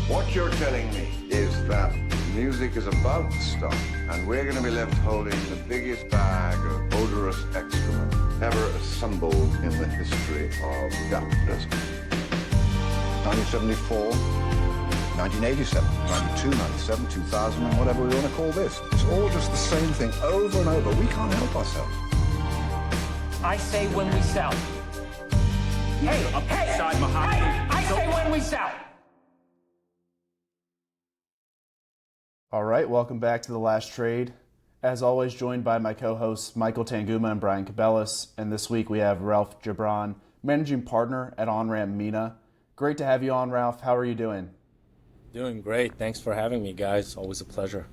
What you're telling me is that music is about to stop, and we're going to be left holding the biggest bag of odorous excrement ever assembled in the history of capitalism. 1974, 1987, 92, 97, 2000, and whatever we want to call this. It's all just the same thing over and over. We can't help ourselves. I say when we sell. Hey, I say when we sell. All right, welcome back to The Last Trade. As always, joined by my co-hosts Michael Tanguma and Brian Cubellis, and this week we have Ralph Gebran, managing partner at Onramp MENA. Great to have you on, Ralph. How are you doing? Doing great. Thanks for having me, guys. Always a pleasure.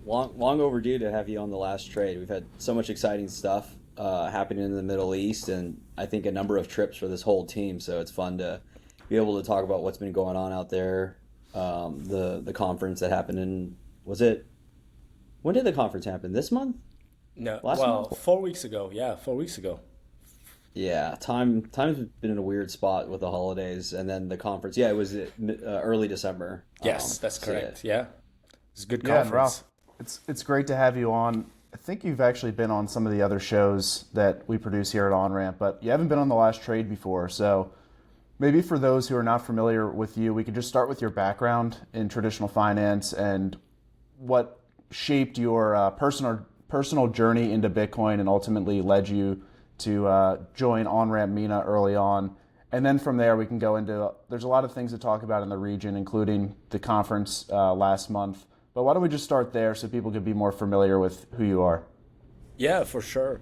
Long overdue to have you on The Last Trade. We've had so much exciting stuff happening in the Middle East, and I think a number of trips for this whole team, so it's fun to be able to talk about what's been going on out there. The conference that happened when did the conference happen? This month? No, Last month? 4 weeks ago. Yeah, 4 weeks ago. Yeah, time's been in a weird spot with the holidays, and then the conference. Yeah, it was early December. Yes, that's correct. Yeah, it's a good Yeah, conference. and Ralph, it's great to have you on. I think you've actually been on some of the other shows that we produce here at OnRamp, but you haven't been on The Last Trade before. So maybe for those who are not familiar with you, we could just start with your background in traditional finance and what shaped your personal journey into Bitcoin and ultimately led you to join Onramp MENA early on. And then from there, we can go into, there's a lot of things to talk about in the region, including the conference last month. But why don't we just start there so people could be more familiar with who you are? Yeah, for sure.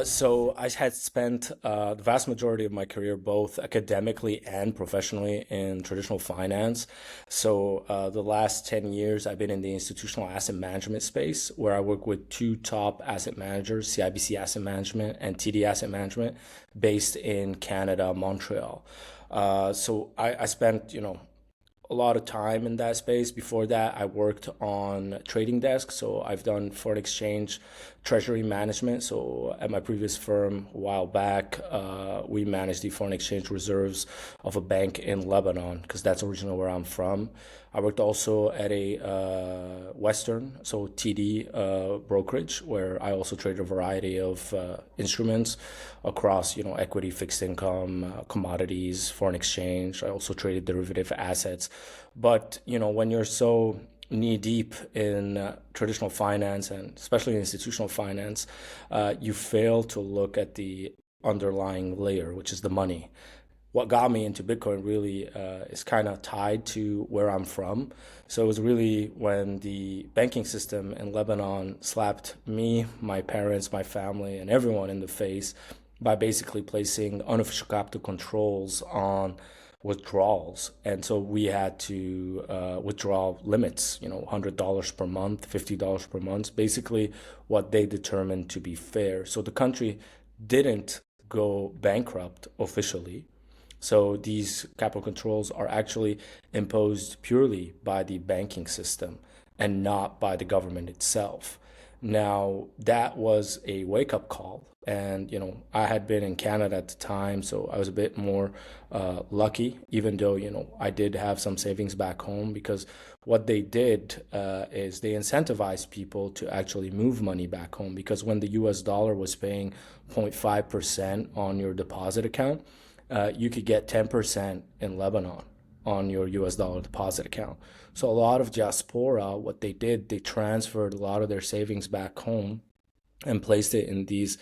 So I had spent the vast majority of my career both academically and professionally in traditional finance. So the last 10 years, I've been in the institutional asset management space, where I work with two top asset managers, CIBC Asset Management and TD Asset Management, based in Canada, Montreal. So I spent, a lot of time in that space. Before that, I worked on trading desk. So I've done foreign exchange treasury management. So at my previous firm a while back, we managed the foreign exchange reserves of a bank in Lebanon, because that's originally where I'm from. I worked also at a Western, so TD brokerage, where I also traded a variety of instruments across, equity, fixed income, commodities, foreign exchange. I also traded derivative assets. But, when you're so knee deep in traditional finance and especially institutional finance, you fail to look at the underlying layer, which is the money. What got me into Bitcoin really is kind of tied to where I'm from. So it was really when the banking system in Lebanon slapped me, my parents, my family, and everyone in the face by basically placing unofficial capital controls on withdrawals. And so we had to withdraw limits, $100 per month, $50 per month, basically what they determined to be fair. So the country didn't go bankrupt officially. So these capital controls are actually imposed purely by the banking system and not by the government itself. Now, that was a wake-up call. And, I had been in Canada at the time, so I was a bit more lucky, even though, I did have some savings back home, because what they did is they incentivized people to actually move money back home, because when the US dollar was paying 0.5% on your deposit account, you could get 10% in Lebanon on your US dollar deposit account. So a lot of diaspora, what they did, they transferred a lot of their savings back home and placed it in these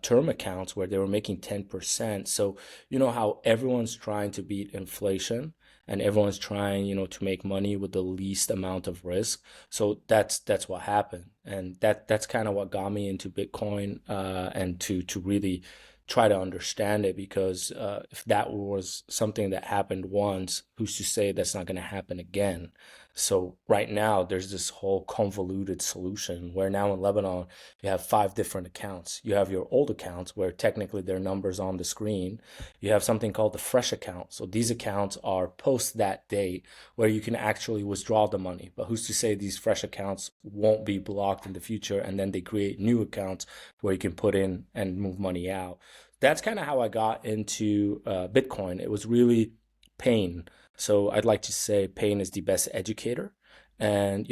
term accounts where they were making 10%. So you know how everyone's trying to beat inflation and everyone's trying, to make money with the least amount of risk. So that's what happened. And that's kind of what got me into Bitcoin and to really try to understand it, because if that was something that happened once, who's to say that's not going to happen again? So right now there's this whole convoluted solution where now in Lebanon you have 5 different accounts. You have your old accounts where technically there are numbers on the screen. You have something called the fresh account. So these accounts are post that date where you can actually withdraw the money. But who's to say these fresh accounts won't be blocked in the future, and then they create new accounts where you can put in and move money out. That's kind of how I got into Bitcoin. It was really pain So I'd like to say pain is the best educator. And,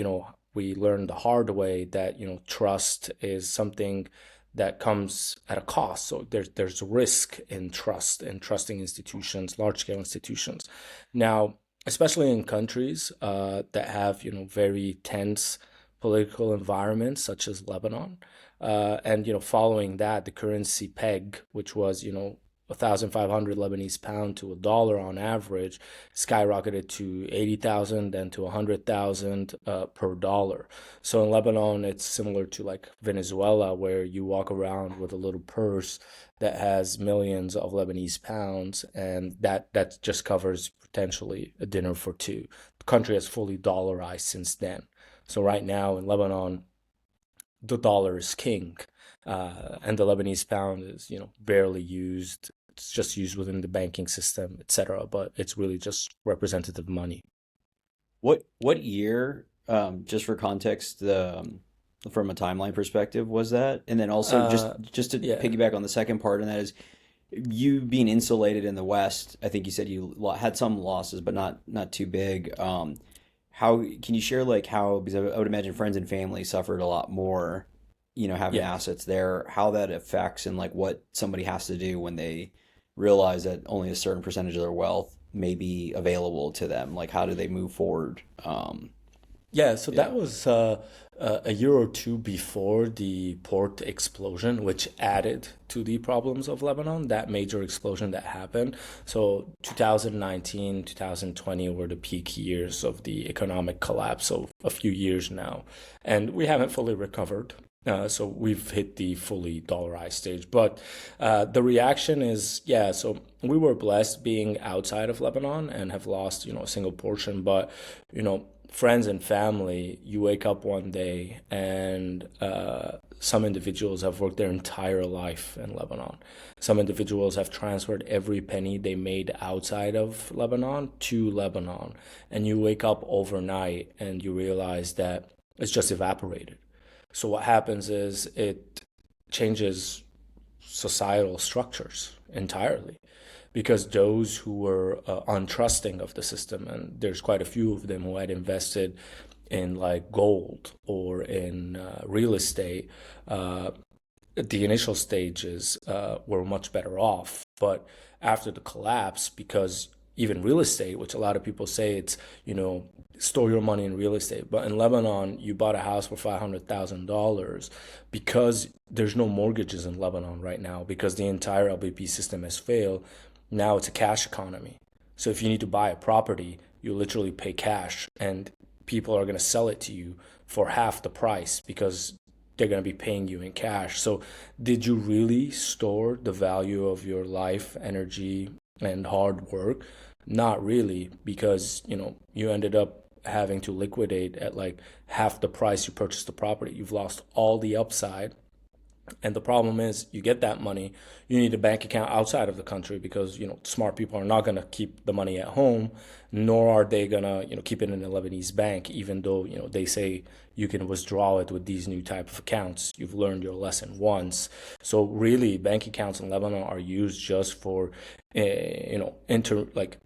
we learned the hard way that, trust is something that comes at a cost. So there's risk in trust and trusting institutions, large scale institutions. Now, especially in countries that have, very tense political environments, such as Lebanon, and following that, the currency peg, which was 1,500 Lebanese pound to $1 on average, skyrocketed to 80,000, then to 100,000 per dollar. So in Lebanon, it's similar to like Venezuela, where you walk around with a little purse that has millions of Lebanese pounds, and that just covers potentially a dinner for two. The country has fully dollarized since then. So right now in Lebanon, the dollar is king, and the Lebanese pound is, barely used. It's just used within the banking system, etc. But it's really just representative money. What year, just for context, from a timeline perspective, was that? And then also just to Yeah. piggyback on the second part, and that is you being insulated in the West. I think you said you had some losses, but not too big. How can you share like how, because I would imagine friends and family suffered a lot more, having Yeah. assets there, how that affects and like what somebody has to do when they realize that only a certain percentage of their wealth may be available to them. Like how do they move forward? Yeah, so Yeah. that was a year or two before the port explosion, which added to the problems of Lebanon, that major explosion that happened. So 2019, 2020 were the peak years of the economic collapse of a few years now. And we haven't fully recovered. So we've hit the fully dollarized stage. But the reaction is, yeah, so we were blessed being outside of Lebanon and have lost, a single portion. But, friends and family, you wake up one day and some individuals have worked their entire life in Lebanon. Some individuals have transferred every penny they made outside of Lebanon to Lebanon. And you wake up overnight and you realize that it's just evaporated. So what happens is it changes societal structures entirely, because those who were untrusting of the system, and there's quite a few of them who had invested in like gold or in real estate, at the initial stages were much better off. But after the collapse, because even real estate, which a lot of people say it's, store your money in real estate. But in Lebanon, you bought a house for $500,000 because there's no mortgages in Lebanon right now because the entire LBP system has failed. Now it's a cash economy. So if you need to buy a property, you literally pay cash and people are going to sell it to you for half the price because they're going to be paying you in cash. So did you really store the value of your life, energy, and hard work? Not really, because you ended up having to liquidate at like half the price you purchased the property. You've lost all the upside. And the problem is, you get that money, you need a bank account outside of the country because, smart people are not going to keep the money at home, nor are they going to, keep it in a Lebanese bank, even though, they say you can withdraw it with these new type of accounts. You've learned your lesson once. So really, bank accounts in Lebanon are used just for, like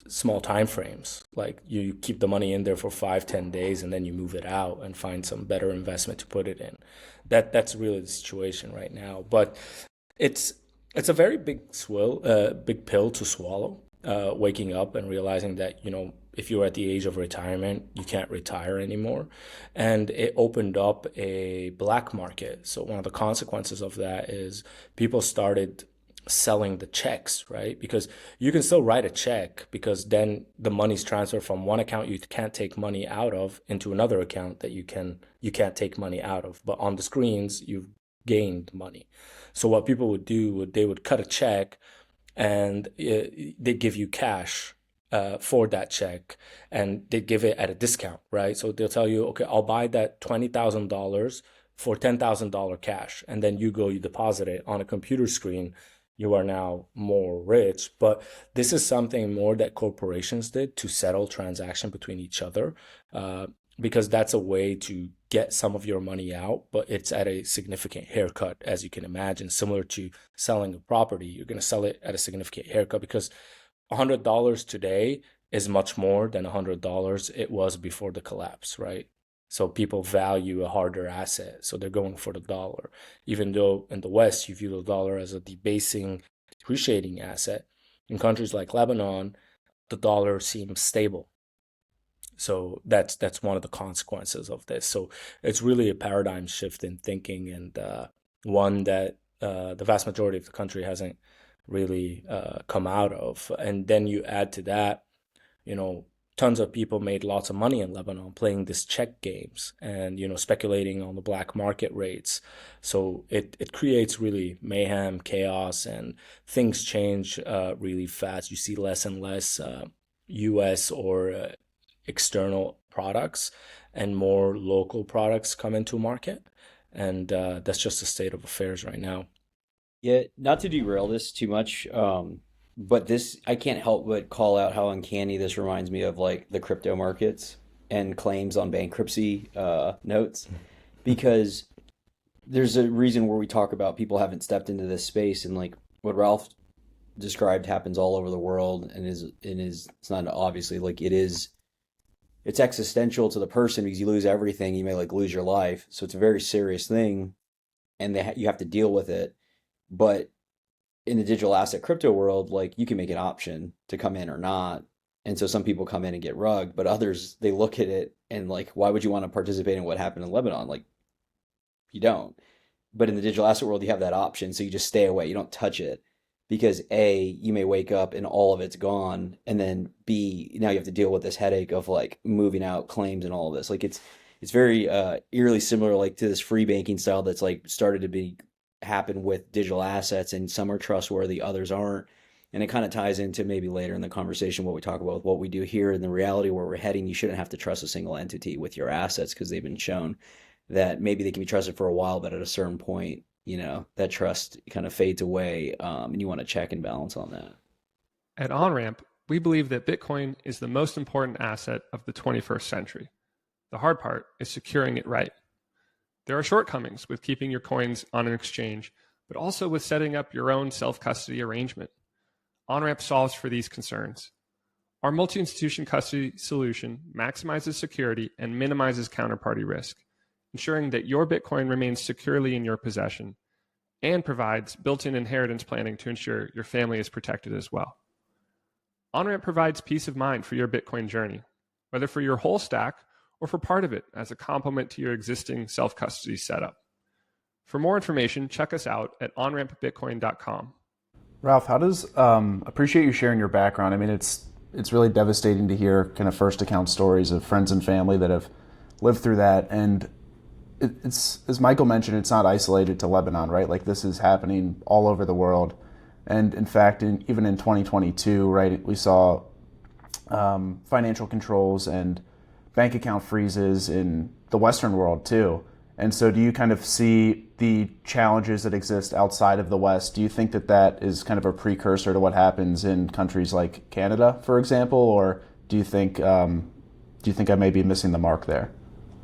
small time frames. Like you keep the money in there for 5, 10 days and then you move it out and find some better investment to put it in. That's really the situation right now. But it's a very big pill to swallow, waking up and realizing that, if you're at the age of retirement, you can't retire anymore. And it opened up a black market. So one of the consequences of that is people started selling the checks, right? Because you can still write a check because then the money's transferred from one account you can't take money out of into another account that you can't take money out of. But on the screens, you've gained money. So what people would do, they would cut a check and they give you cash for that check, and they give it at a discount, right? So they'll tell you, okay, I'll buy that $20,000 for $10,000 cash, and then you deposit it on a computer screen. You are now more rich. But this is something more that corporations did to settle transaction between each other, because that's a way to get some of your money out, but it's at a significant haircut, as you can imagine. Similar to selling a property, you're going to sell it at a significant haircut because $100 today is much more than $100 it was before the collapse, right? So people value a harder asset, so they're going for the dollar. Even though in the West you view the dollar as a debasing, depreciating asset, in countries like Lebanon, the dollar seems stable. So that's one of the consequences of this. So it's really a paradigm shift in thinking, and one that the vast majority of the country hasn't really come out of. And then you add to that, you know, tons of people made lots of money in Lebanon playing this check games and, you know, speculating on the black market rates. So it creates really mayhem, chaos, and things change really fast. You see less and less US or external products and more local products come into market. And that's just the state of affairs right now. Yeah, not to derail this too much, but this I can't help but call out how uncanny this reminds me of like the crypto markets and claims on bankruptcy notes, because there's a reason where we talk about people haven't stepped into this space, and like what Ralph described happens all over the world, and is it's not obviously like it's existential to the person because you lose everything, you may like lose your life, so it's a very serious thing, and you have to deal with it. But in the digital asset crypto world, like you can make an option to come in or not. And so some people come in and get rugged, but others, they look at it and like, why would you want to participate in what happened in Lebanon? Like, you don't. But in the digital asset world, you have that option. So you just stay away. You don't touch it because A, you may wake up and all of it's gone. And then B, now you have to deal with this headache of like moving out claims and all of this. Like it's very eerily similar like to this free banking style that's like started to be happen with digital assets, and some are trustworthy, others aren't. And it kind of ties into maybe later in the conversation what we talk about with what we do here, and the reality where we're heading. You shouldn't have to trust a single entity with your assets because they've been shown that maybe they can be trusted for a while, but at a certain point, you know, that trust kind of fades away, and you want to check and balance on that. At Onramp, we believe that Bitcoin is the most important asset of the 21st century. The hard part is securing it right. There are shortcomings with keeping your coins on an exchange, but also with setting up your own self-custody arrangement. Onramp solves for these concerns. Our multi-institution custody solution maximizes security and minimizes counterparty risk, ensuring that your Bitcoin remains securely in your possession, and provides built-in inheritance planning to ensure your family is protected as well. Onramp provides peace of mind for your Bitcoin journey, whether for your whole stack or for part of it as a complement to your existing self-custody setup. For more information, check us out at onrampbitcoin.com. Ralph, how does appreciate you sharing your background? I mean, it's really devastating to hear kind of first account stories of friends and family that have lived through that. And it's, as Michael mentioned, it's not isolated to Lebanon, right? Like this is happening all over the world. And in fact, even in 2022, right, we saw financial controls and bank account freezes in the Western world too. And so do you kind of see the challenges that exist outside of the West? Do you think that that is kind of a precursor to what happens in countries like Canada, for example? Or do you think I may be missing the mark there?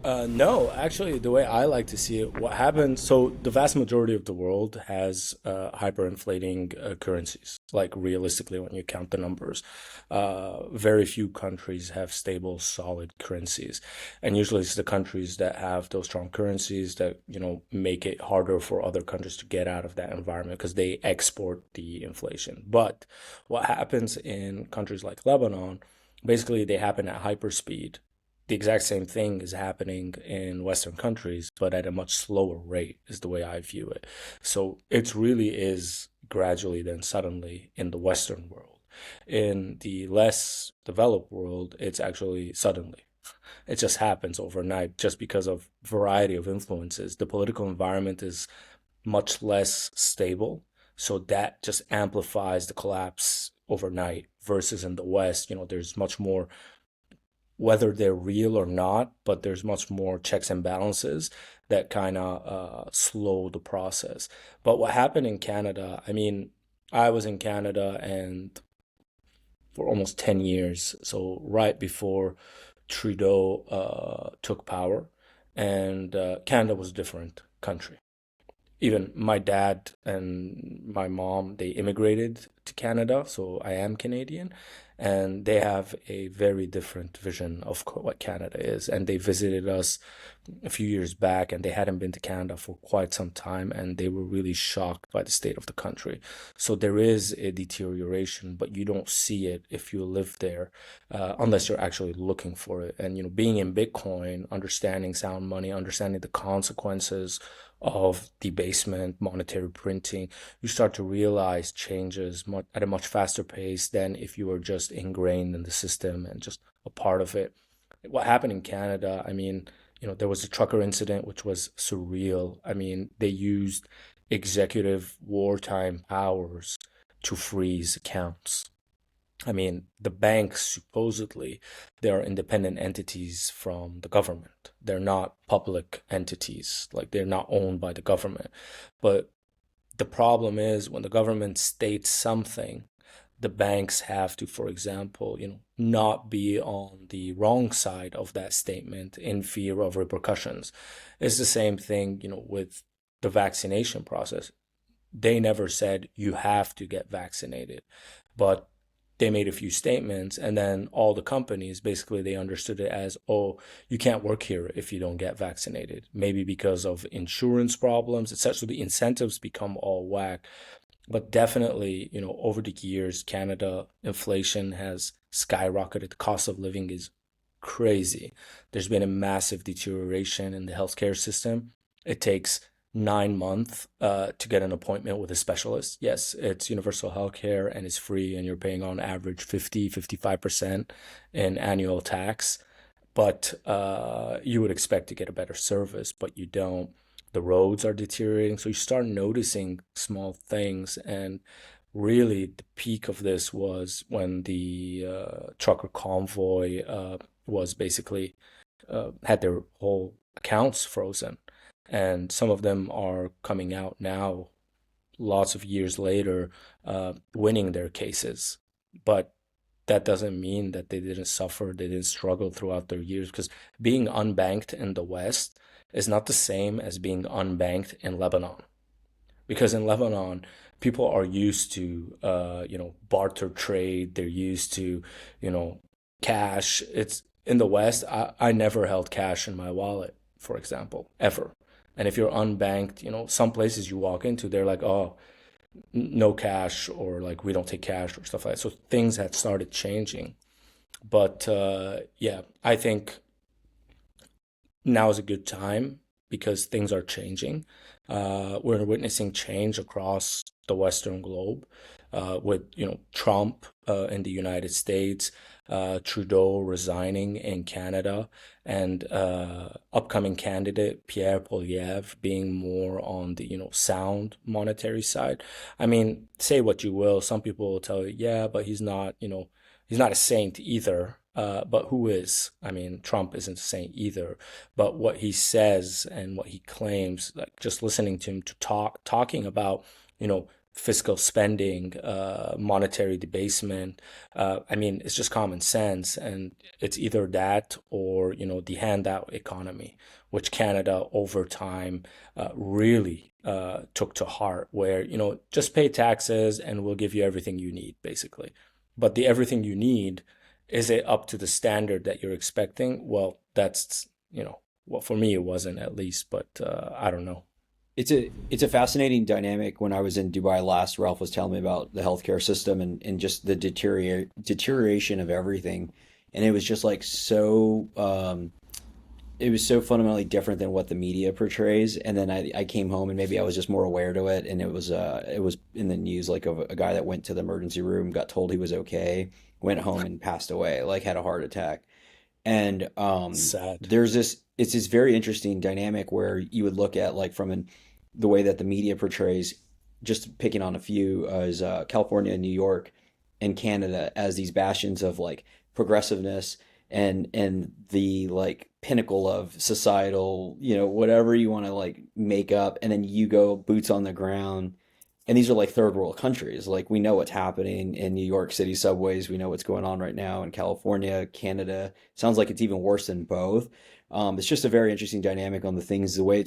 No, actually, the way I like to see it, what happens, so the vast majority of the world has hyperinflating currencies, like realistically when you count the numbers. Very few countries have stable, solid currencies. And usually it's the countries that have those strong currencies that, you know, make it harder for other countries to get out of that environment because they export the inflation. But what happens in countries like Lebanon, basically they happen at hyperspeed. The exact same thing is happening in Western countries, but at a much slower rate is the way I view it. So it really is gradually then suddenly in the Western world. In the less developed world, it's actually suddenly. It just happens overnight just because of variety of influences. The political environment is much less stable, so that just amplifies the collapse overnight versus in the West, you know, there's much more, whether they're real or not, but there's much more checks and balances that kind of slow the process. But what happened in Canada, I mean, I was in Canada and for almost 10 years, so right before Trudeau took power, and Canada was a different country. Even my dad and my mom, they immigrated to Canada, so I am Canadian, and they have a very different vision of what Canada is. And they visited us a few years back, and they hadn't been to Canada for quite some time, and they were really shocked by the state of the country. So there is a deterioration, but you don't see it if you live there, unless you're actually looking for it. And being in Bitcoin, understanding sound money, understanding the consequences of debasement, monetary printing, you start to realize changes at a much faster pace than if you were just ingrained in the system and just a part of it. What happened in Canada, I mean, there was a trucker incident, which was surreal. I mean, they used executive wartime powers to freeze accounts. I mean, the banks supposedly, they are independent entities from the government. They're not public entities, like they're not owned by the government. But the problem is when the government states something, the banks have to, for example, not be on the wrong side of that statement in fear of repercussions. It's the same thing, with the vaccination process. They never said you have to get vaccinated, but they made a few statements, and then all the companies, basically they understood it as, oh, you can't work here if you don't get vaccinated, maybe because of insurance problems, etc. So the incentives become all whack. But definitely, over the years, Canada inflation has skyrocketed. The cost of living is crazy. There's been a massive deterioration in the healthcare system. It takes 9 months to get an appointment with a specialist. Yes, it's universal healthcare and it's free, and you're paying on average 55% in annual tax. But you would expect to get a better service, but you don't. The roads are deteriorating. So you start noticing small things. And really, the peak of this was when the trucker convoy was basically had their whole accounts frozen. And some of them are coming out now, lots of years later, winning their cases. But that doesn't mean that they didn't suffer, they didn't struggle throughout their years, because being unbanked in the West is not the same as being unbanked in Lebanon. Because in Lebanon, people are used to, barter trade. They're used to, cash. It's in the West. I never held cash in my wallet, for example, ever. And if you're unbanked, some places you walk into, they're like, oh, no cash, or like, we don't take cash, or stuff like that. So things had started changing. But yeah, I think now is a good time because things are changing. We're witnessing change across the Western globe with, Trump in the United States, Trudeau resigning in Canada, and upcoming candidate Pierre Poilievre being more on the, sound monetary side. I mean, say what you will, some people will tell you, yeah, but he's not a saint either. But who is? I mean, Trump isn't a saint either. But what he says and what he claims, like just listening to him talking about, fiscal spending, monetary debasement. I mean, it's just common sense, and it's either that or the handout economy, which Canada over time really took to heart, where just pay taxes and we'll give you everything you need, basically. But the everything you need, is it up to the standard that you're expecting? Well, that's well, for me it wasn't, at least, but I don't know. It's a fascinating dynamic. When I was in Dubai last, Ralph was telling me about the healthcare system and just the deterioration of everything. And it was just like so, it was so fundamentally different than what the media portrays. And then I came home and maybe I was just more aware to it. And it was in the news, like of a guy that went to the emergency room, got told he was okay, went home and passed away, like had a heart attack. And Sad. It's this very interesting dynamic where you would look at, like, the way that the media portrays, just picking on a few, as California and New York and Canada as these bastions of like progressiveness and the like pinnacle of societal, whatever you want to like make up. And then you go boots on the ground. And these are like third world countries. Like, we know what's happening in New York City subways. We know what's going on right now in California, Canada. Sounds like it's even worse than both. It's just a very interesting dynamic on the things, the way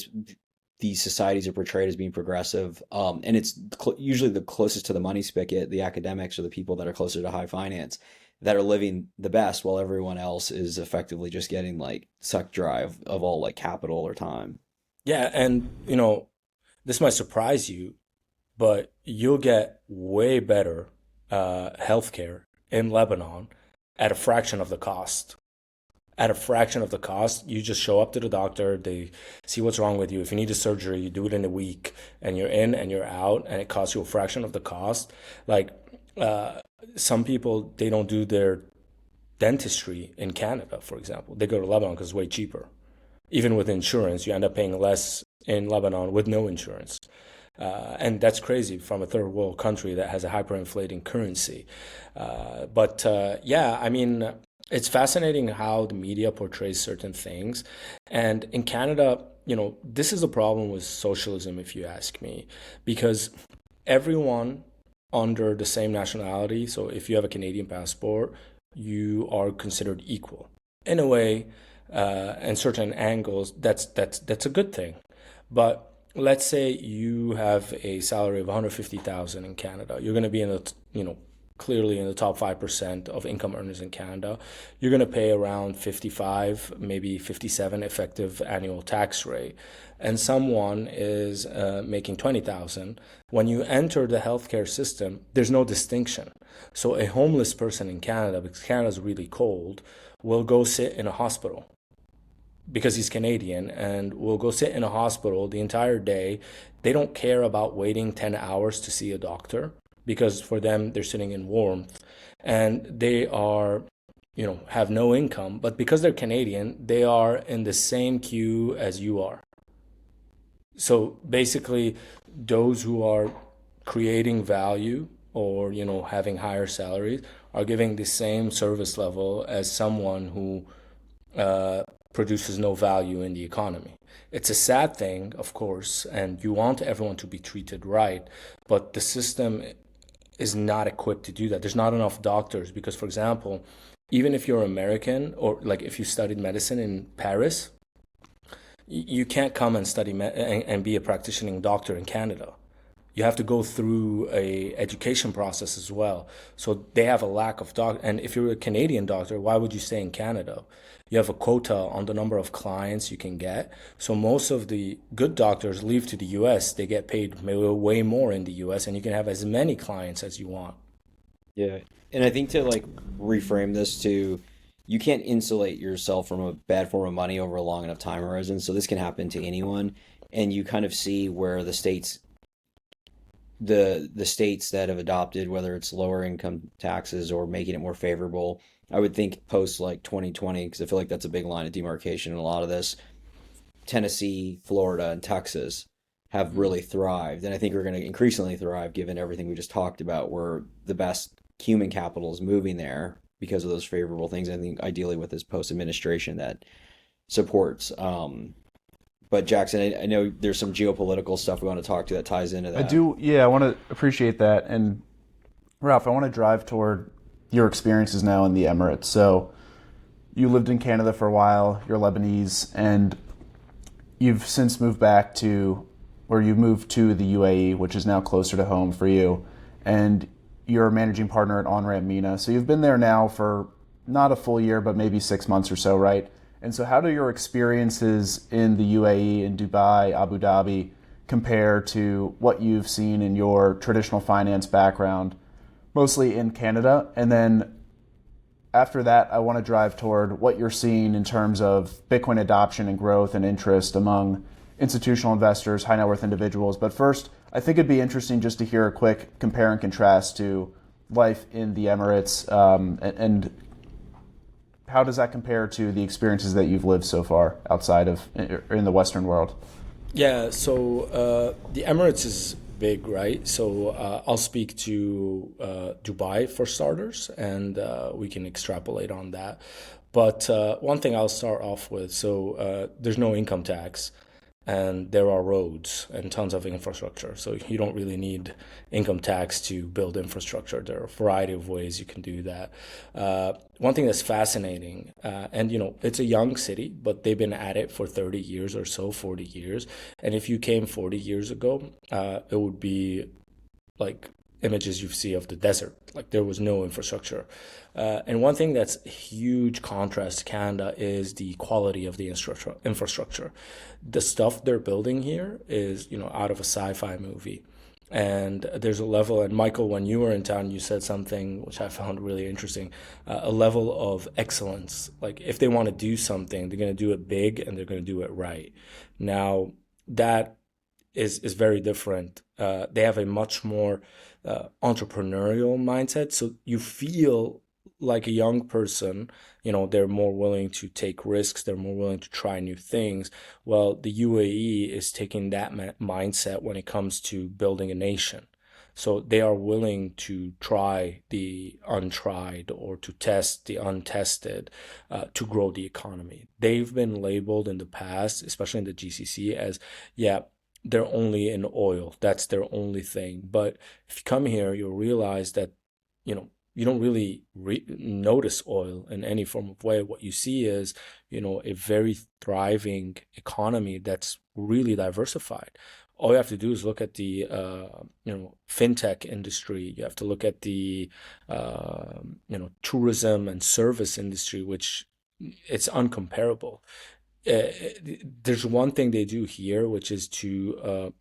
these societies are portrayed as being progressive, and it's usually the closest to the money spigot, the academics or the people that are closer to high finance, that are living the best, while everyone else is effectively just getting like sucked dry of all like capital or time. Yeah, and this might surprise you, but you'll get way better healthcare in Lebanon at a fraction of the cost. At a fraction of the cost, you just show up to the doctor, they see what's wrong with you. If you need a surgery, you do it in a week, and you're in and you're out, and it costs you a fraction of the cost. Like some people, they don't do their dentistry in Canada, for example. They go to Lebanon because it's way cheaper. Even with insurance, you end up paying less in Lebanon with no insurance. And that's crazy from a third world country that has a hyperinflating currency. Yeah, I mean, it's fascinating how the media portrays certain things. And in Canada, this is a problem with socialism, if you ask me, because everyone under the same nationality, so if you have a Canadian passport, you are considered equal. In a way, and certain angles, that's a good thing. But let's say you have a salary of 150,000 in Canada. You're going to be in the, clearly in the top 5% of income earners in Canada. You're going to pay around 55, maybe 57 effective annual tax rate. And someone is making 20,000. When you enter the healthcare system, there's no distinction. So a homeless person in Canada, because Canada's really cold, will go sit in a hospital because he's Canadian, and will go sit in a hospital the entire day. They don't care about waiting 10 hours to see a doctor, because for them, they're sitting in warmth, and they are, have no income. But because they're Canadian, they are in the same queue as you are. So basically, those who are creating value or, having higher salaries are giving the same service level as someone who produces no value in the economy. It's a sad thing, of course, and you want everyone to be treated right, but the system is not equipped to do that. There's not enough doctors because, for example, even if you're American or like if you studied medicine in Paris, you can't come and study and be a practicing doctor in Canada. You have to go through a education process as well. So they have a lack of doctors. And if you're a Canadian doctor, why would you stay in Canada? You have a quota on the number of clients you can get. So most of the good doctors leave to the US. They get paid way more in the US, and you can have as many clients as you want. Yeah. And I think to like reframe this to, you can't insulate yourself from a bad form of money over a long enough time horizon. So this can happen to anyone. And you kind of see where the states that have adopted, whether it's lower income taxes or making it more favorable, I would think post like 2020, because I feel like that's a big line of demarcation in a lot of this. Tennessee, Florida, and Texas have really thrived, and I think we're going to increasingly thrive given everything we just talked about, where the best human capital is moving there because of those favorable things. I think ideally with this post administration that supports. But Jackson, I know there's some geopolitical stuff we want to talk to that ties into that. I do, yeah, I want to appreciate that. And Ralph, I want to drive toward your experiences now in the Emirates. So you lived in Canada for a while, you're Lebanese, and you've since moved back to, or you moved to the UAE, which is now closer to home for you. And you're a managing partner at Onramp MENA. So you've been there now for not a full year, but maybe 6 months or so, right? And so how do your experiences in the UAE, in Dubai, Abu Dhabi, compare to what you've seen in your traditional finance background, mostly in Canada? And then after that, I want to drive toward what you're seeing in terms of Bitcoin adoption and growth and interest among institutional investors, high net worth individuals. But first, I think it'd be interesting just to hear a quick compare and contrast to life in the Emirates and how does that compare to the experiences that you've lived so far outside of in the Western world? Yeah, so the Emirates is big, right? So I'll speak to Dubai for starters, and we can extrapolate on that. But one thing I'll start off with, so there's no income tax. and there are roads and tons of infrastructure. So you don't really need income tax to build infrastructure. There are a variety of ways you can do that. One thing that's fascinating, and it's a young city, but they've been at it for 30 years or so, 40 years. And if you came 40 years ago, it would be like images you see of the desert. Like there was no infrastructure. And one thing that's a huge contrast to Canada is the quality of the infrastructure. The stuff they're building here is, out of a sci-fi movie. And there's a level, and Michael, when you were in town, you said something which I found really interesting, a level of excellence. Like if they want to do something, they're going to do it big and they're going to do it right. Now, that is very different. They have a much more entrepreneurial mindset. So you feel like a young person, they're more willing to take risks. They're more willing to try new things. Well, the UAE is taking that mindset when it comes to building a nation. So they are willing to try the untried or to test the untested to grow the economy. They've been labeled in the past, especially in the GCC, as, yeah, they're only in oil. That's their only thing. But if you come here, you'll realize that, you don't really notice oil in any form of way. What you see is, a very thriving economy that's really diversified. All you have to do is look at the, fintech industry. You have to look at the, tourism and service industry, which it's uncomparable. There's one thing they do here, which is to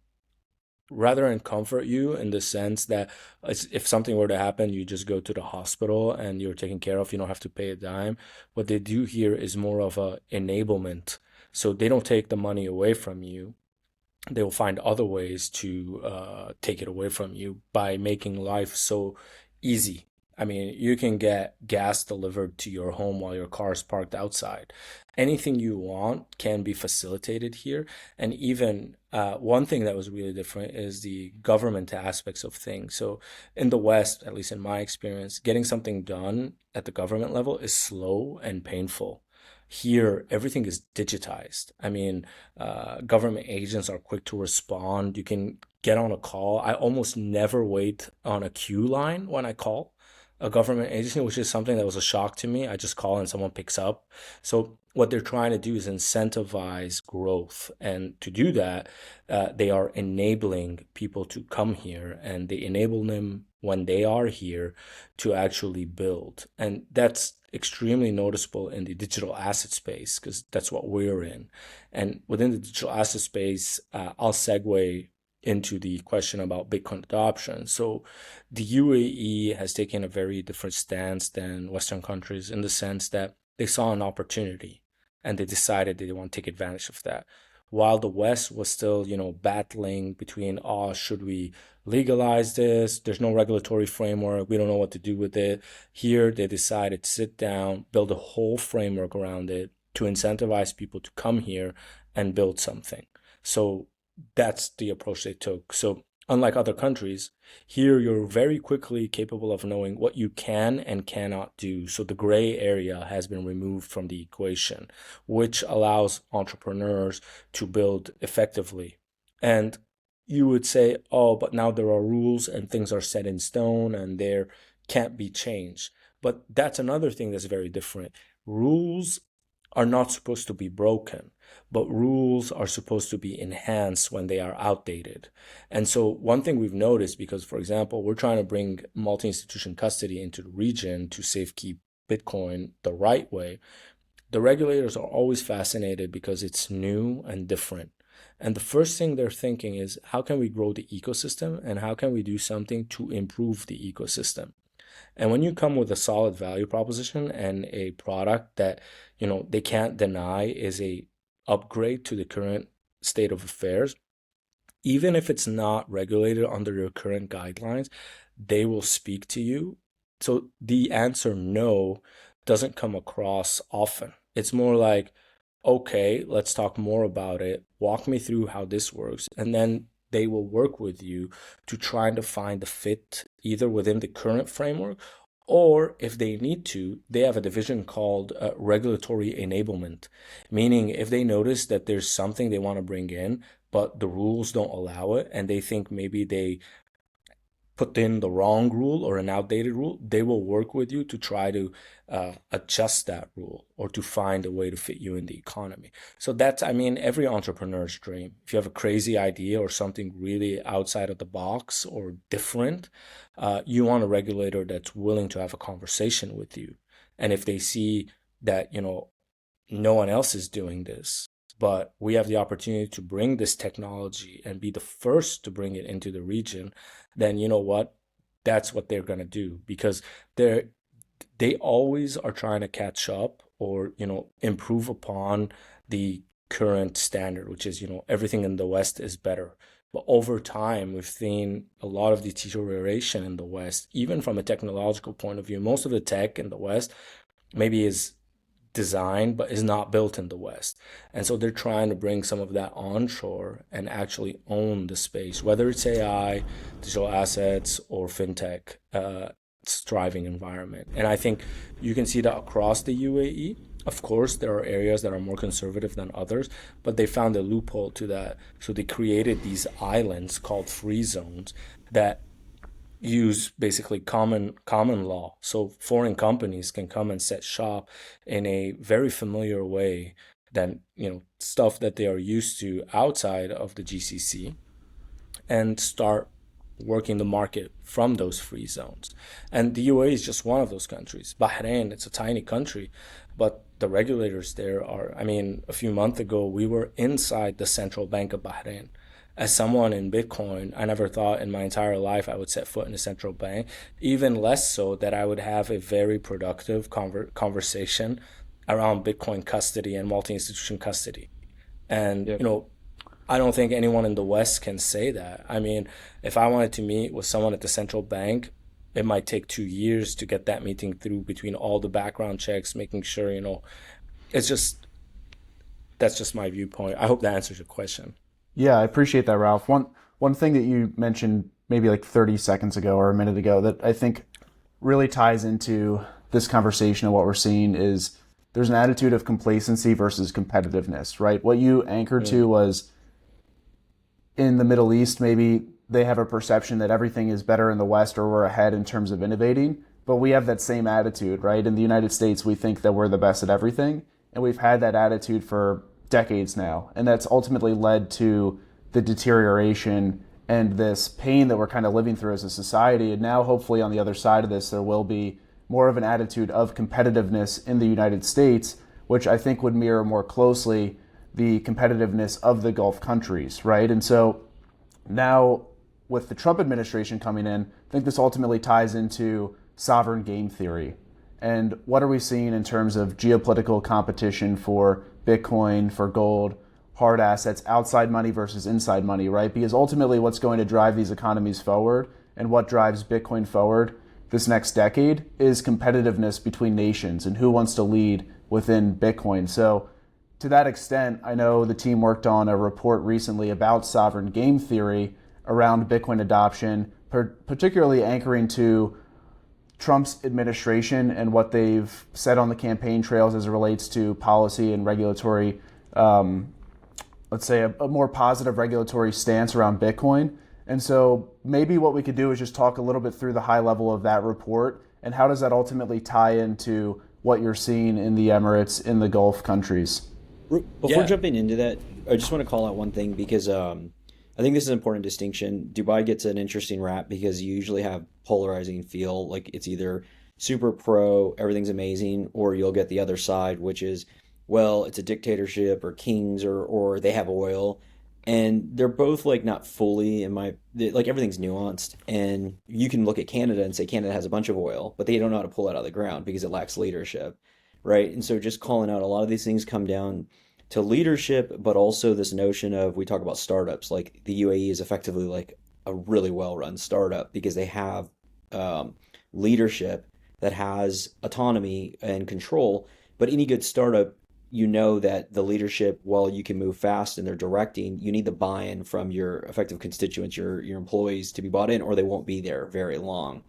rather than comfort you in the sense that if something were to happen, you just go to the hospital and you're taken care of. You don't have to pay a dime. What they do here is more of a enablement. So they don't take the money away from you. They will find other ways to take it away from you by making life so easy. I mean, you can get gas delivered to your home while your car is parked outside. Anything you want can be facilitated here. And even one thing that was really different is the government aspects of things. So in the West, at least in my experience, getting something done at the government level is slow and painful. Here, everything is digitized. I mean, government agents are quick to respond. You can get on a call. I almost never wait on a queue line when I call a government agency, which is something that was a shock to me. I just call and someone picks up. So what they're trying to do is incentivize growth. And to do that, they are enabling people to come here, and they enable them when they are here to actually build. And that's extremely noticeable in the digital asset space because that's what we're in. And within the digital asset space, I'll segue into the question about Bitcoin adoption. So the UAE has taken a very different stance than Western countries in the sense that they saw an opportunity and they decided they want to take advantage of that. While the West was still, battling between, should we legalize this? There's no regulatory framework. We don't know what to do with it. Here, they decided to sit down, build a whole framework around it to incentivize people to come here and build something. So that's the approach they took. So unlike other countries, here you're very quickly capable of knowing what you can and cannot do. So the gray area has been removed from the equation, which allows entrepreneurs to build effectively. And you would say, but now there are rules and things are set in stone and there can't be changed. But that's another thing that's very different. Rules are not supposed to be broken, but rules are supposed to be enhanced when they are outdated. And so one thing we've noticed, because, for example, we're trying to bring multi-institution custody into the region to safekeep Bitcoin the right way, the regulators are always fascinated because it's new and different. And the first thing they're thinking is, how can we grow the ecosystem and how can we do something to improve the ecosystem? And when you come with a solid value proposition and a product that, they can't deny is a upgrade to the current state of affairs, even if it's not regulated under your current guidelines, they will speak to you. So the answer no doesn't come across often. It's more like, okay, let's talk more about it. Walk me through how this works. And then they will work with you to try to find a fit either within the current framework Or if they need to, they have a division called regulatory enablement, meaning if they notice that there's something they want to bring in, but the rules don't allow it, and they think maybe they put in the wrong rule or an outdated rule, they will work with you to try to adjust that rule or to find a way to fit you in the economy. So that's, I mean, every entrepreneur's dream. If you have a crazy idea or something really outside of the box or different, you want a regulator that's willing to have a conversation with you. And if they see that, no one else is doing this, but we have the opportunity to bring this technology and be the first to bring it into the region, then you know what? That's what they're going to do, because they always are trying to catch up or, improve upon the current standard, which is, everything in the West is better. But over time, we've seen a lot of deterioration in the West, even from a technological point of view. Most of the tech in the West maybe is designed but is not built in the West, and so they're trying to bring some of that onshore and actually own the space, whether it's AI, digital assets, or fintech. It's a thriving environment, and I think you can see that across the UAE. Of course, there are areas that are more conservative than others, but they found a loophole to that, so they created these islands called free zones that use basically common law. So foreign companies can come and set shop in a very familiar way than, stuff that they are used to outside of the GCC, and start working the market from those free zones. And the UAE is just one of those countries. Bahrain, it's a tiny country, but the regulators there are, a few months ago, we were inside the central bank of Bahrain. As someone in Bitcoin, I never thought in my entire life I would set foot in a central bank, even less so that I would have a very productive conversation around Bitcoin custody and multi-institution custody. And, I don't think anyone in the West can say that. If I wanted to meet with someone at the central bank, it might take 2 years to get that meeting through between all the background checks, making sure, that's just my viewpoint. I hope that answers your question. Yeah, I appreciate that, Ralph. One thing that you mentioned maybe like 30 seconds ago or a minute ago that I think really ties into this conversation and what we're seeing is there's an attitude of complacency versus competitiveness, right? What you anchored to was in the Middle East, maybe they have a perception that everything is better in the West or we're ahead in terms of innovating, but we have that same attitude, right? In the United States, we think that we're the best at everything, and we've had that attitude for decades now, and that's ultimately led to the deterioration and this pain that we're kind of living through as a society. And now hopefully on the other side of this, there will be more of an attitude of competitiveness in the United States, which I think would mirror more closely the competitiveness of the Gulf countries, right? And so now with the Trump administration coming in, I think this ultimately ties into sovereign game theory. And what are we seeing in terms of geopolitical competition for Bitcoin, for gold, hard assets, outside money versus inside money, right? Because ultimately what's going to drive these economies forward and what drives Bitcoin forward this next decade is competitiveness between nations and who wants to lead within Bitcoin. So to that extent, I know the team worked on a report recently about sovereign game theory around Bitcoin adoption, particularly anchoring to Trump's administration and what they've said on the campaign trails as it relates to policy and regulatory, let's say a more positive regulatory stance around Bitcoin. And so maybe what we could do is just talk a little bit through the high level of that report and how does that ultimately tie into what you're seeing in the Emirates, in the Gulf countries. Before jumping into that, I just want to call out one thing because I think this is an important distinction. Dubai gets an interesting rap because you usually have polarizing feel, like it's either super pro, everything's amazing, or you'll get the other side, which is, well, it's a dictatorship or kings or they have oil. And they're both like not fully like everything's nuanced. And you can look at Canada and say Canada has a bunch of oil, but they don't know how to pull it out of the ground because it lacks leadership, right? And so just calling out a lot of these things come down to leadership, but also this notion of, we talk about startups, like the UAE is effectively like a really well-run startup because they have leadership that has autonomy and control. But any good startup, you know that the leadership, while you can move fast and they're directing, you need the buy-in from your effective constituents, your employees, to be bought in, or they won't be there very long.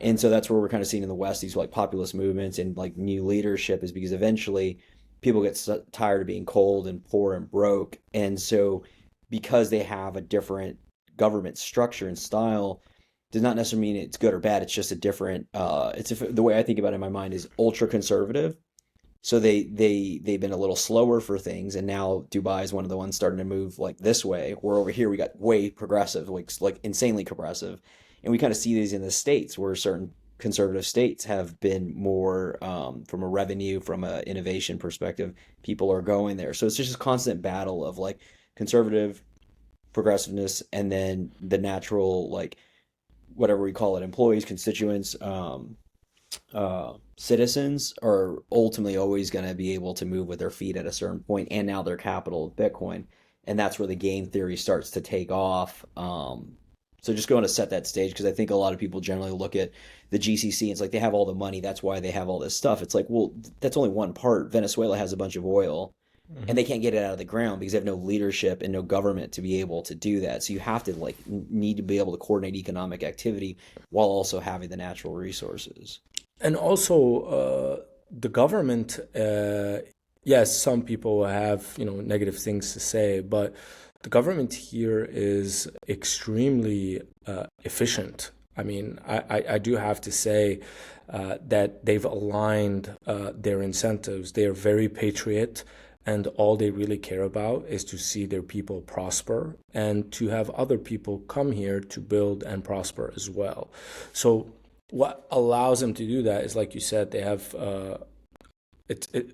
And so that's where we're kind of seeing in the West these like populist movements and like new leadership, is because eventually people get tired of being cold and poor and broke. And so because they have a different government structure and style, does not necessarily mean it's good or bad. It's just a different, the way I think about it in my mind is ultra conservative. So they've been a little slower for things, and now Dubai is one of the ones starting to move like this way. Where over here we got way progressive, like insanely progressive, and we kind of see these in the States where certain conservative states have been more from a revenue, from a innovation perspective, people are going there. So it's just a constant battle of like conservative progressiveness, and then the natural, like whatever we call it, employees, constituents, citizens are ultimately always going to be able to move with their feet at a certain point, and now their capital, Bitcoin, and that's where the game theory starts to take off. So just going to set that stage, because I think a lot of people generally look at the GCC, it's like they have all the money, that's why they have all this stuff. It's like, well, that's only one part. Venezuela has a bunch of oil, and they can't get it out of the ground because they have no leadership and no government to be able to do that. So you have to like need to be able to coordinate economic activity while also having the natural resources. And also, the government, yes, some people have, negative things to say, but the government here is extremely efficient. I mean, I do have to say that they've aligned their incentives. They are very patriot, and all they really care about is to see their people prosper and to have other people come here to build and prosper as well. So what allows them to do that is, like you said, they have a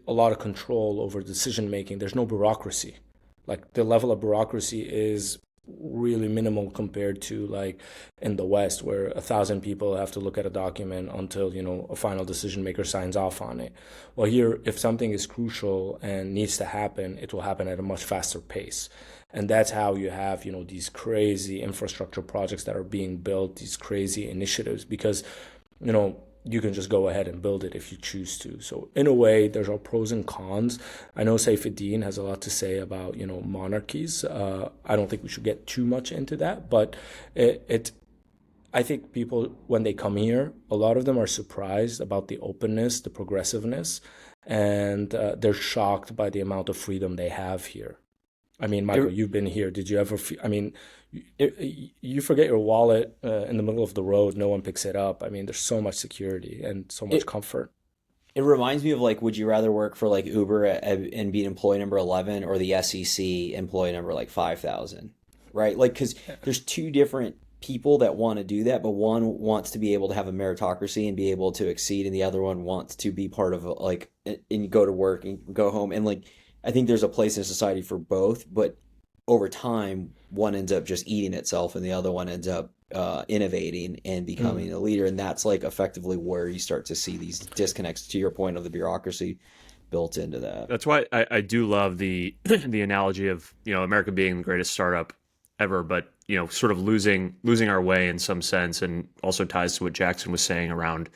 lot of control over decision making. There's no bureaucracy. Like the level of bureaucracy is really minimal compared to like in the West, where 1,000 people have to look at a document until a final decision maker signs off on it. Well, here, if something is crucial and needs to happen, it will happen at a much faster pace. And that's how you have, these crazy infrastructure projects that are being built, these crazy initiatives, because, you can just go ahead and build it if you choose to. So in a way, there's all pros and cons. I know Saifuddin has a lot to say about, monarchies. I don't think we should get too much into that, but I think people, when they come here, a lot of them are surprised about the openness, the progressiveness, and they're shocked by the amount of freedom they have here. I mean, Michael, you've been here. Did you ever you forget your wallet in the middle of the road, no one picks it up. I mean, there's so much security and so much comfort. It reminds me of like, would you rather work for like Uber and be employee number 11 or the SEC employee number like 5,000, right? Like, because there's two different people that want to do that, but one wants to be able to have a meritocracy and be able to exceed, and the other one wants to be part of like, and go to work and go home. And like, I think there's a place in society for both, but over time, one ends up just eating itself and the other one ends up innovating and becoming a leader. And that's like effectively where you start to see these disconnects, to your point, of the bureaucracy built into that. That's why I do love the the analogy of, America being the greatest startup ever, but, sort of losing our way in some sense, and also ties to what Jackson was saying around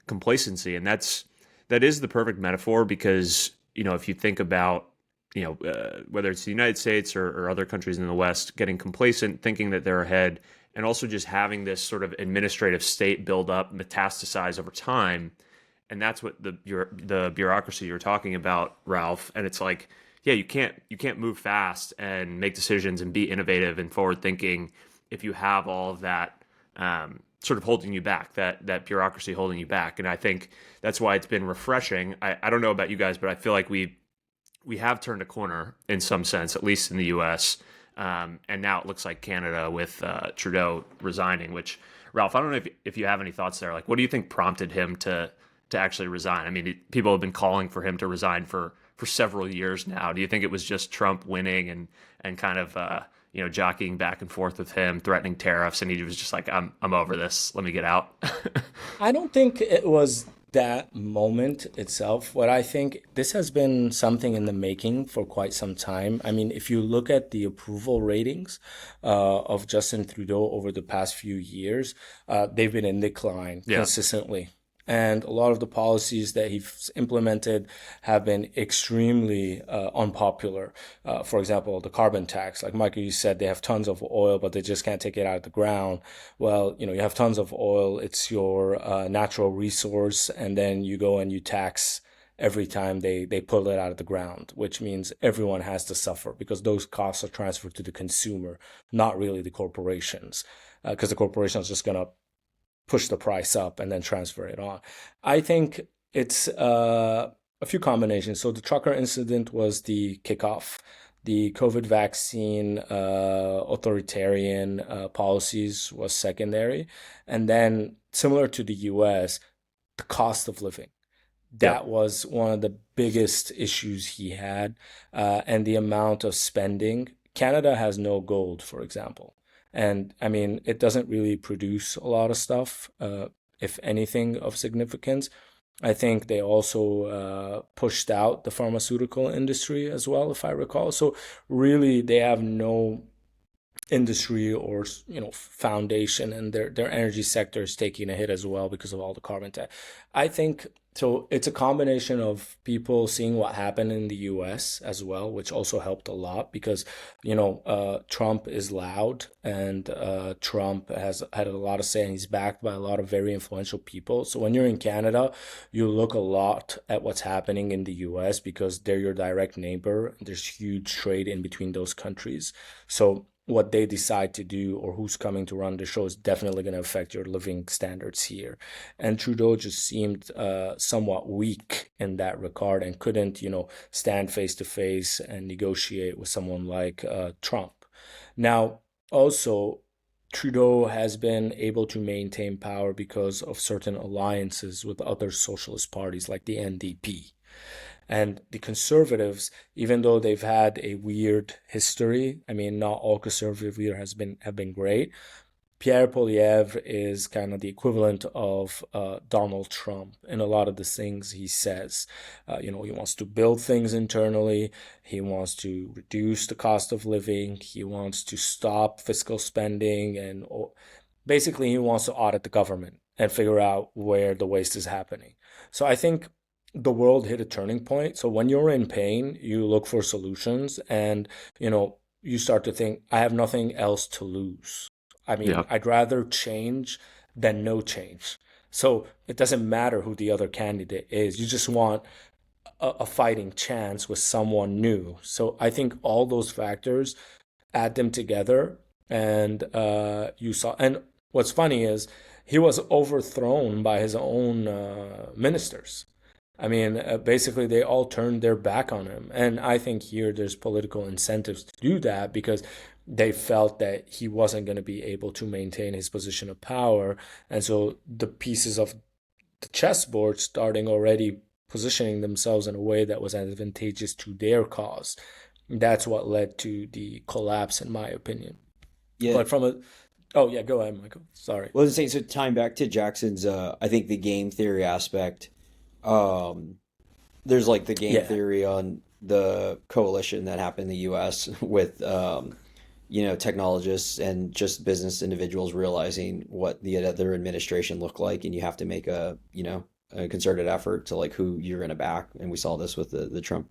complacency. And that is the perfect metaphor, because, if you think about, whether it's the United States or other countries in the West, getting complacent, thinking that they're ahead, and also just having this sort of administrative state build up, metastasize over time. And that's what the bureaucracy you're talking about, Ralph. And it's like, yeah, you can't move fast and make decisions and be innovative and forward thinking if you have all of that sort of holding you back, that bureaucracy holding you back. And I think that's why it's been refreshing. I don't know about you guys, but I feel like we have turned a corner in some sense, at least in the U.S. And now it looks like Canada with Trudeau resigning, which, Ralph, I don't know if you have any thoughts there. Like, what do you think prompted him to actually resign? I mean, people have been calling for him to resign for several years now. Do you think it was just Trump winning and kind of, jockeying back and forth with him, threatening tariffs, and he was just like, I'm over this, let me get out? I don't think it was that moment itself. What I think, this has been something in the making for quite some time. I mean, if you look at the approval ratings of Justin Trudeau over the past few years, they've been in decline consistently. And a lot of the policies that he's implemented have been extremely unpopular. For example, the carbon tax. Like Michael, you said, they have tons of oil, but they just can't take it out of the ground. Well, you have tons of oil. It's your natural resource, and then you go and you tax every time they pull it out of the ground, which means everyone has to suffer because those costs are transferred to the consumer, not really the corporations, because the corporation is just going to push the price up and then transfer it on. I think it's a few combinations. So the trucker incident was the kickoff. The COVID vaccine authoritarian policies was secondary. And then similar to the US, the cost of living. That was one of the biggest issues he had, and the amount of spending. Canada has no gold, for example. And I mean, it doesn't really produce a lot of stuff, if anything of significance. I think they also pushed out the pharmaceutical industry as well, if I recall. So really, they have no industry or foundation, and their energy sector is taking a hit as well because of all the carbon tax. I think so. It's a combination of people seeing what happened in the U.S. as well, which also helped a lot because Trump is loud, and Trump has had a lot of say, and he's backed by a lot of very influential people. So when you're in Canada, you look a lot at what's happening in the U.S. because they're your direct neighbor. There's huge trade in between those countries. So what they decide to do or who's coming to run the show is definitely going to affect your living standards here. And Trudeau just seemed somewhat weak in that regard and couldn't, stand face to face and negotiate with someone like Trump. Now, also, Trudeau has been able to maintain power because of certain alliances with other socialist parties like the NDP. And the conservatives, even though they've had a weird history, I mean, not all conservative leaders have been great. Pierre Poilievre is kind of the equivalent of Donald Trump in a lot of the things he says. He wants to build things internally. He wants to reduce the cost of living. He wants to stop fiscal spending. And basically, he wants to audit the government and figure out where the waste is happening. So I think the world hit a turning point. So when you're in pain, you look for solutions, and you start to think, I have nothing else to lose. I mean, I'd rather change than no change. So it doesn't matter who the other candidate is. You just want a fighting chance with someone new. So I think all those factors, add them together, and you saw. And what's funny is he was overthrown by his own ministers. I mean, basically, they all turned their back on him. And I think here there's political incentives to do that because they felt that he wasn't going to be able to maintain his position of power. And so the pieces of the chessboard starting already positioning themselves in a way that was advantageous to their cause. That's what led to the collapse, in my opinion. Yeah. But from a... Oh, yeah, go ahead, Michael. Sorry. Well, I was saying, so tying back to Jackson's, I think the game theory aspect, there's like the game theory on the coalition that happened in the U.S. with, technologists and just business individuals realizing what the other administration looked like, and you have to make a concerted effort to like who you're going to back. And we saw this with the Trump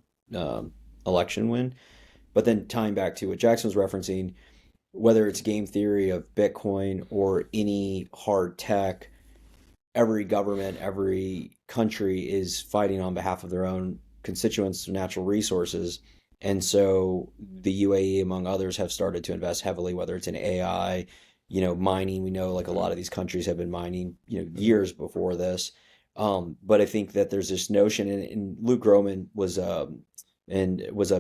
election win. But then tying back to what Jackson was referencing, whether it's game theory of Bitcoin or any hard tech, every government, every country is fighting on behalf of their own constituents' natural resources. And so the UAE, among others, have started to invest heavily, whether it's in AI, mining. We know like a lot of these countries have been mining, years before this. But I think that there's this notion, and Luke Groman was a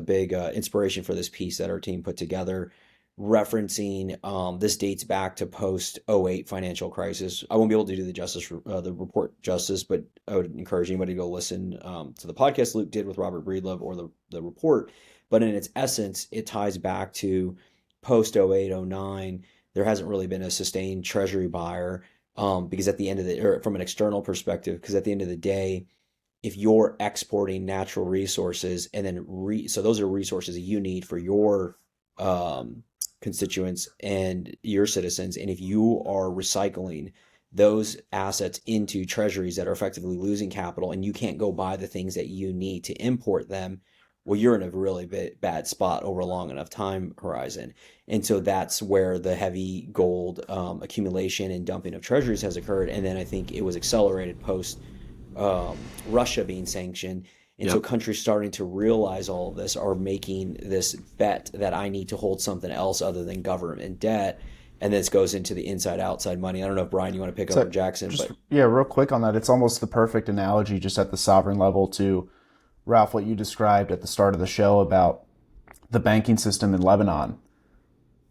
big inspiration for this piece that our team put together, referencing this dates back to post '08 financial crisis. I won't be able to do the report justice, but I would encourage anybody to go listen to the podcast Luke did with Robert Breedlove or the report. But in its essence, it ties back to post '08, '09. There hasn't really been a sustained treasury buyer because at the end of or from an external perspective, because at the end of the day, if you're exporting natural resources and then so those are resources that you need for your constituents and your citizens, and if you are recycling those assets into treasuries that are effectively losing capital, and you can't go buy the things that you need to import them, well, you're in a really bad spot over a long enough time horizon. And so that's where the heavy gold accumulation and dumping of treasuries has occurred. And then I think it was accelerated post Russia being sanctioned. And so countries starting to realize all of this are making this bet that I need to hold something else other than government debt. And this goes into the inside-outside money. I don't know if, Brian, you want to pick up Jackson. Yeah, real quick on that. It's almost the perfect analogy just at the sovereign level to, Ralph, what you described at the start of the show about the banking system in Lebanon.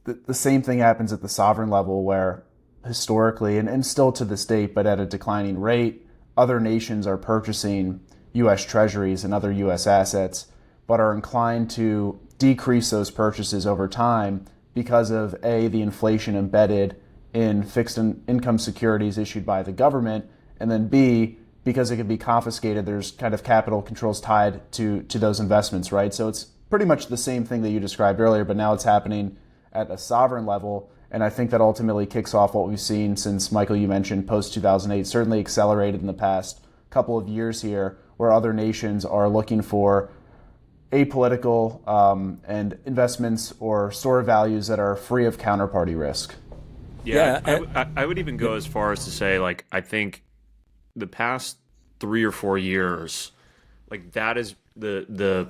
The same thing happens at the sovereign level where historically, and still to this date, but at a declining rate, other nations are purchasing U.S. treasuries and other U.S. assets, but are inclined to decrease those purchases over time because of A, the inflation embedded in fixed income securities issued by the government, and then B, because it can be confiscated, there's kind of capital controls tied to those investments, right? So it's pretty much the same thing that you described earlier, but now it's happening at a sovereign level. And I think that ultimately kicks off what we've seen since, Michael, you mentioned post-2008, certainly accelerated in the past couple of years here, where other nations are looking for apolitical and investments or store values that are free of counterparty risk. I would even go as far as to say, like, I think the past 3 or 4 years, like, that is the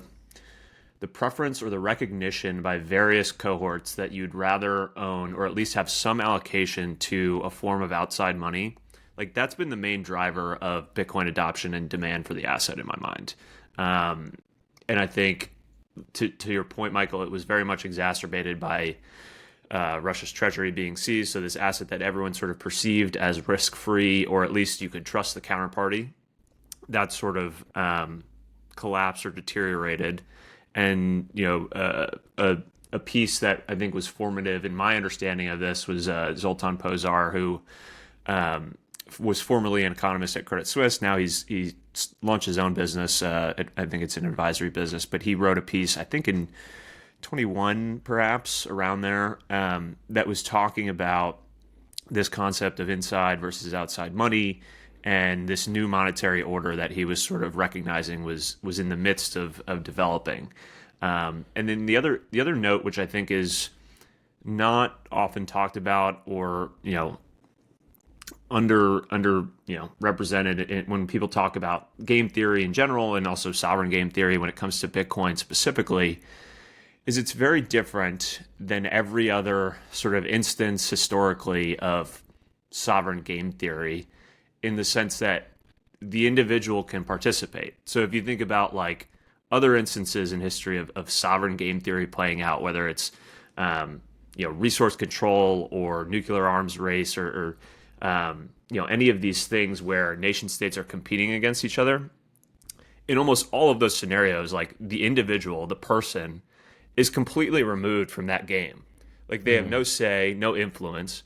preference or the recognition by various cohorts that you'd rather own or at least have some allocation to a form of outside money. Like, that's been the main driver of Bitcoin adoption and demand for the asset in my mind. And I think, to your point, Michael, it was very much exacerbated by Russia's treasury being seized. So this asset that everyone sort of perceived as risk-free, or at least you could trust the counterparty, that sort of collapsed or deteriorated. And, a piece that I think was formative in my understanding of this was Zoltan Pozsar, who was formerly an economist at Credit Suisse. Now he launched his own business. I think it's an advisory business, but he wrote a piece, I think in 21, perhaps around there, that was talking about this concept of inside versus outside money and this new monetary order that he was sort of recognizing was in the midst of developing. And then the other note, which I think is not often talked about or under represented when people talk about game theory in general and also sovereign game theory when it comes to Bitcoin specifically, is it's very different than every other sort of instance historically of sovereign game theory, in the sense that the individual can participate. So if you think about like other instances in history of sovereign game theory playing out, whether it's resource control or nuclear arms race or any of these things where nation states are competing against each other, in almost all of those scenarios, like the individual, the person, is completely removed from that game. Like they have no say, no influence.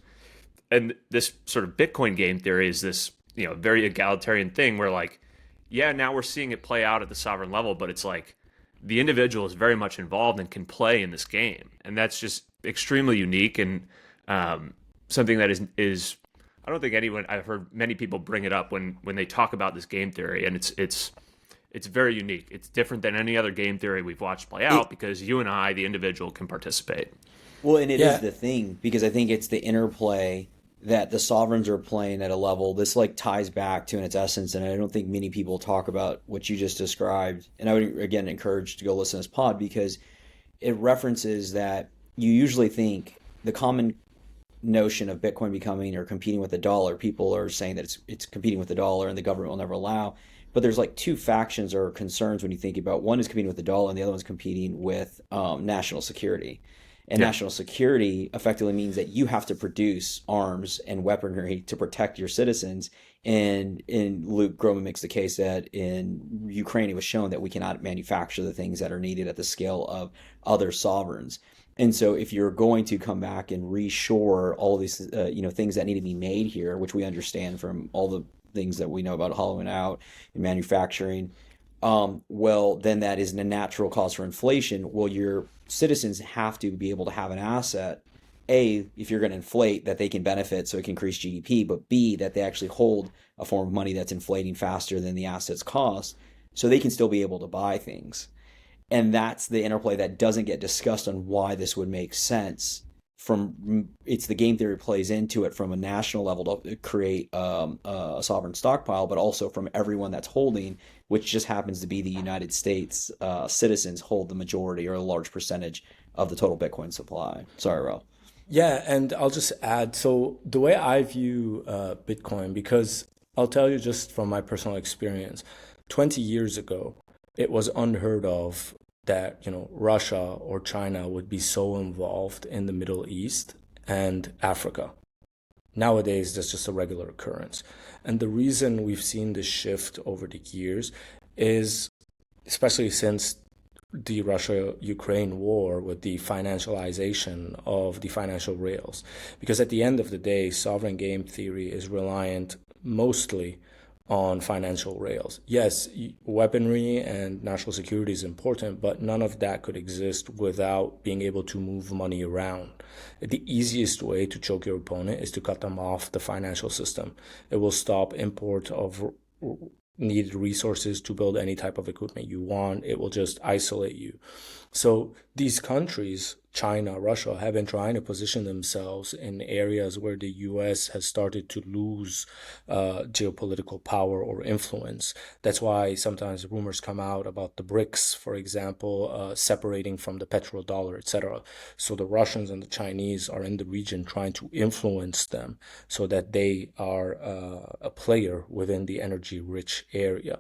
And this sort of Bitcoin game theory is this, very egalitarian thing where like, yeah, now we're seeing it play out at the sovereign level, but it's like the individual is very much involved and can play in this game. And that's just extremely unique and something that is I don't think I've heard many people bring it up when they talk about this game theory, and it's very unique. It's different than any other game theory we've watched play out because you and I, the individual, can participate. Well, and it is the thing, because I think it's the interplay that the sovereigns are playing at a level. This like ties back to in its essence, and I don't think many people talk about what you just described. And I would again encourage to go listen to this pod, because it references that you usually think the common notion of Bitcoin becoming or competing with the dollar, people are saying that it's competing with the dollar and the government will never allow. But there's like two factions or concerns when you think about, one is competing with the dollar and the other one's competing with national security. And national security effectively means that you have to produce arms and weaponry to protect your citizens. And Luke Groman makes the case that in Ukraine, it was shown that we cannot manufacture the things that are needed at the scale of other sovereigns. And so if you're going to come back and reshore all these things that need to be made here, which we understand from all the things that we know about hollowing out and manufacturing, well, then that is a natural cause for inflation. Well, your citizens have to be able to have an asset A, if you're going to inflate, that they can benefit so it can increase GDP, but B, that they actually hold a form of money that's inflating faster than the assets cost so they can still be able to buy things. And that's the interplay that doesn't get discussed on why this would make sense. It's the game theory plays into it from a national level to create a sovereign stockpile, but also from everyone that's holding, which just happens to be the United States citizens hold the majority or a large percentage of the total Bitcoin supply. Sorry, Ro. Yeah, and I'll just add, so the way I view Bitcoin, because I'll tell you just from my personal experience, 20 years ago, it was unheard of that, Russia or China would be so involved in the Middle East and Africa. Nowadays, that's just a regular occurrence. And the reason we've seen this shift over the years is, especially since the Russia-Ukraine war, with the financialization of the financial rails. Because at the end of the day, sovereign game theory is reliant mostly on financial rails. Yes, weaponry and national security is important, but none of that could exist without being able to move money around. The easiest way to choke your opponent is to cut them off the financial system. It will stop import of needed resources to build any type of equipment you want. It will just isolate you. So these countries, China, Russia, have been trying to position themselves in areas where the US has started to lose geopolitical power or influence. That's why sometimes rumors come out about the BRICS, for example, separating from the petrodollar, etc. So the Russians and the Chinese are in the region trying to influence them so that they are a player within the energy-rich area.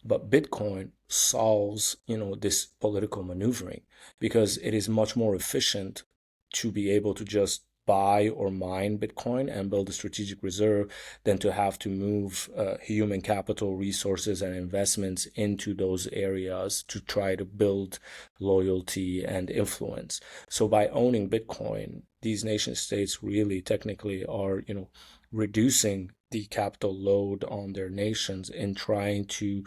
But Bitcoin solves, this political maneuvering, because it is much more efficient to be able to just buy or mine Bitcoin and build a strategic reserve than to have to move human capital, resources, and investments into those areas to try to build loyalty and influence. So by owning Bitcoin, these nation states really technically are, reducing the capital load on their nations in trying to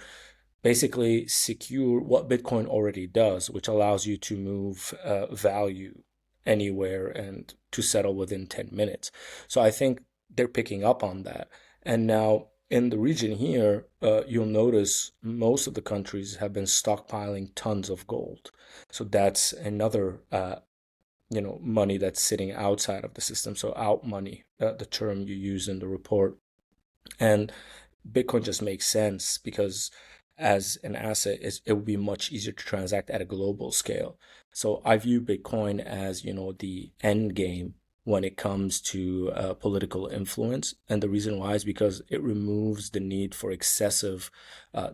basically secure what Bitcoin already does, which allows you to move value anywhere and to settle within 10 minutes. So I think they're picking up on that. And now in the region here, you'll notice most of the countries have been stockpiling tons of gold. So that's another money that's sitting outside of the system. So out money, the term you use in the report. And Bitcoin just makes sense because as an asset, it would be much easier to transact at a global scale. So I view Bitcoin as, the end game when it comes to political influence. And the reason why is because it removes the need for excessive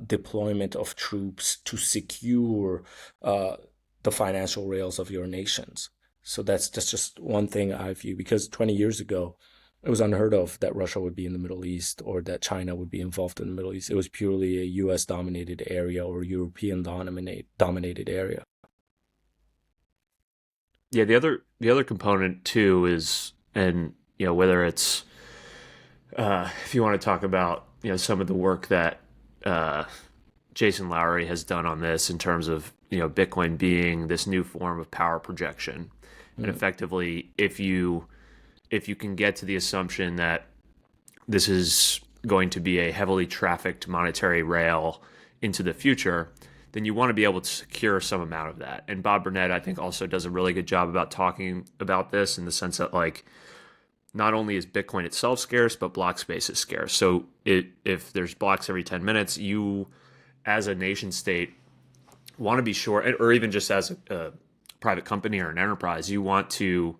deployment of troops to secure the financial rails of your nations. So that's just one thing I view, because 20 years ago, it was unheard of that Russia would be in the Middle East or that China would be involved in the Middle East. It was purely a US-dominated area or European-dominated area. Yeah, the other component too is, and whether it's if you want to talk about some of the work that Jason Lowery has done on this in terms of Bitcoin being this new form of power projection, and effectively if you can get to the assumption that this is going to be a heavily trafficked monetary rail into the future, then you want to be able to secure some amount of that. And Bob Burnett, I think, also does a really good job about talking about this in the sense that, not only is Bitcoin itself scarce, but block space is scarce. So if there's blocks every 10 minutes, you, as a nation state, want to be sure, or even just as a private company or an enterprise, you want to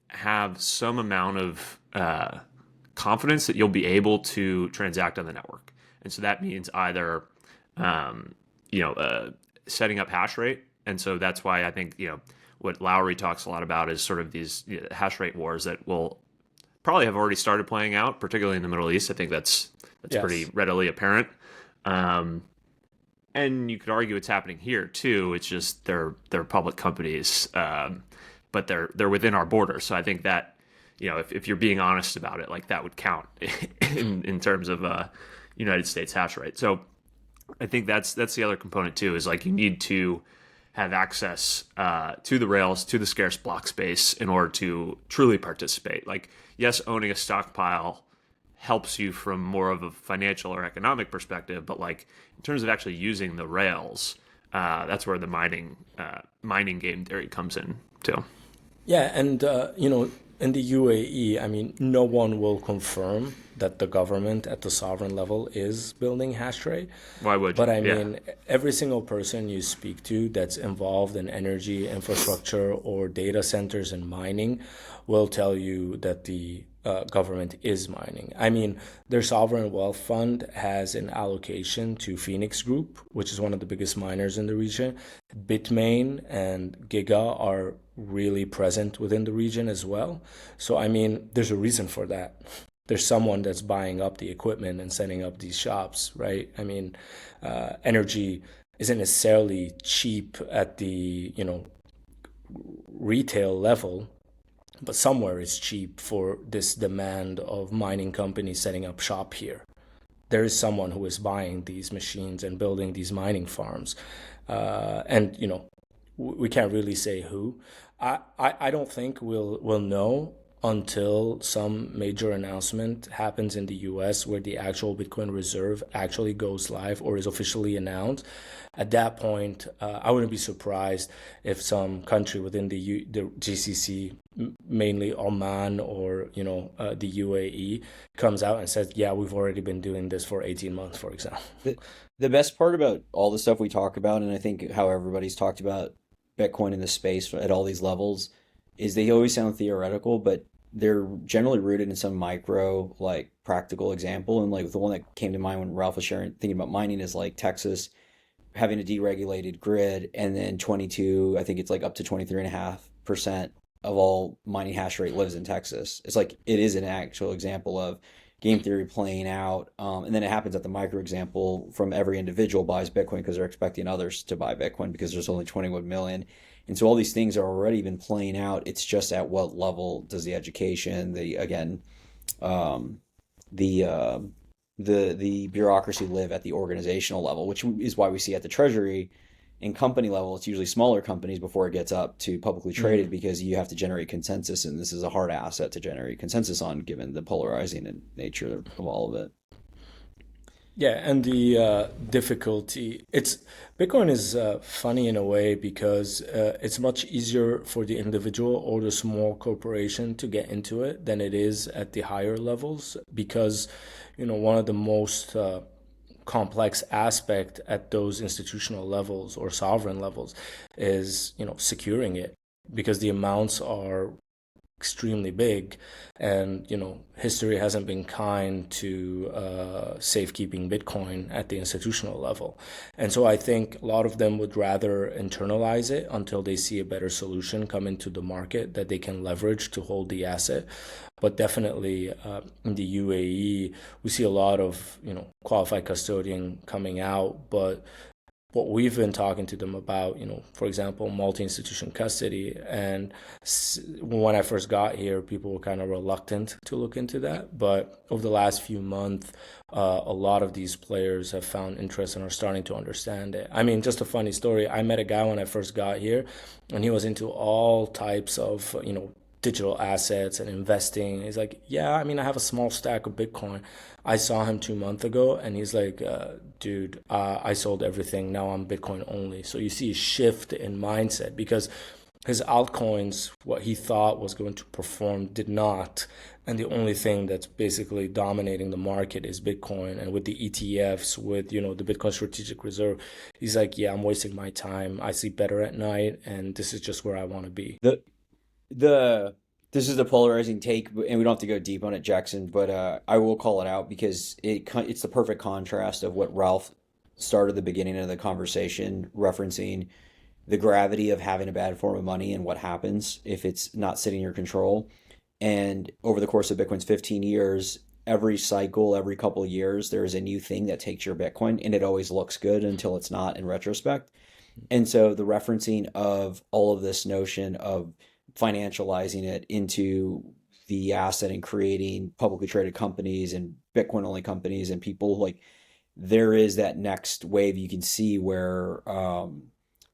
have some amount of confidence that you'll be able to transact on the network. And so that means either setting up hash rate. And so that's why I think, what Lowery talks a lot about is sort of these hash rate wars that will probably have already started playing out, particularly in the Middle East. I think that's Yes. pretty readily apparent. And you could argue it's happening here too. It's just they're public companies, but they're within our borders. So I think that, if you're being honest about it, that would count in terms of United States hash rate. So I think that's the other component too, is you need to have access to the rails, to the scarce block space in order to truly participate. Like, yes, owning a stockpile helps you from more of a financial or economic perspective, but like in terms of actually using the rails, that's where the mining game theory comes in too. Yeah, and in the UAE, I mean, no one will confirm that the government at the sovereign level is building hash rate. Why would you? But I mean, every single person you speak to that's involved in energy infrastructure or data centers and mining will tell you that the government is mining. I mean, their sovereign wealth fund has an allocation to Phoenix Group, which is one of the biggest miners in the region. Bitmain and Giga are really present within the region as well. So, I mean, there's a reason for that. There's someone that's buying up the equipment and setting up these shops, right? I mean, energy isn't necessarily cheap at the, retail level, but somewhere it's cheap for this demand of mining companies setting up shop here. There is someone who is buying these machines and building these mining farms. And, we can't really say who. I don't think we'll know until some major announcement happens in the US where the actual Bitcoin reserve actually goes live or is officially announced. At that point, I wouldn't be surprised if some country within the GCC, mainly Oman or the UAE, comes out and says, "Yeah, we've already been doing this for 18 months," for example. The best part about all the stuff we talk about, and I think how everybody's talked about Bitcoin in the space at all these levels, is they always sound theoretical, but they're generally rooted in some micro, like practical example. And like the one that came to mind when Ralph was thinking about mining is like Texas having a deregulated grid, and then I think it's like up to 23.5% of all mining hash rate lives in Texas. It's like, it is an actual example of game theory playing out. And then it happens at the micro example from every individual buys Bitcoin because they're expecting others to buy Bitcoin because there's only 21 million. And so all these things are already been playing out. It's just at what level does the education, the bureaucracy live at the organizational level, which is why we see at the Treasury and company level, it's usually smaller companies before it gets up to publicly traded, because you have to generate consensus, and this is a hard asset to generate consensus on, given the polarizing nature of all of it. Yeah, and the difficulty, Bitcoin is funny in a way because it's much easier for the individual or the small corporation to get into it than it is at the higher levels, because one of the most complex aspect at those institutional levels or sovereign levels is securing it, because the amounts are extremely big, and history hasn't been kind to safekeeping Bitcoin at the institutional level. And so I think a lot of them would rather internalize it until they see a better solution come into the market that they can leverage to hold the asset. But definitely in the UAE, we see a lot of qualified custodian coming out, but what we've been talking to them about, for example, multi-institution custody. And when I first got here, people were kind of reluctant to look into that. But over the last few months, a lot of these players have found interest and are starting to understand it. I mean, just a funny story. I met a guy when I first got here, and he was into all types of, digital assets and investing. He's like, yeah, I mean, I have a small stack of Bitcoin. I saw him 2 months ago, and he's like, dude, I sold everything. Now I'm Bitcoin only. So you see a shift in mindset, because his altcoins, what he thought was going to perform, did not. And the only thing that's basically dominating the market is Bitcoin. And with the ETFs, with, the Bitcoin Strategic Reserve, he's like, yeah, I'm wasting my time. I sleep better at night, and this is just where I want to be. This is the polarizing take, and we don't have to go deep on it, Jackson, but I will call it out because it's the perfect contrast of what Ralph started the beginning of the conversation, referencing the gravity of having a bad form of money and what happens if it's not sitting in your control. And over the course of Bitcoin's 15 years, every cycle, every couple of years, there is a new thing that takes your Bitcoin, and it always looks good until it's not in retrospect. And so the referencing of all of this notion of financializing it into the asset and creating publicly traded companies and Bitcoin only companies and people, like, there is that next wave you can see where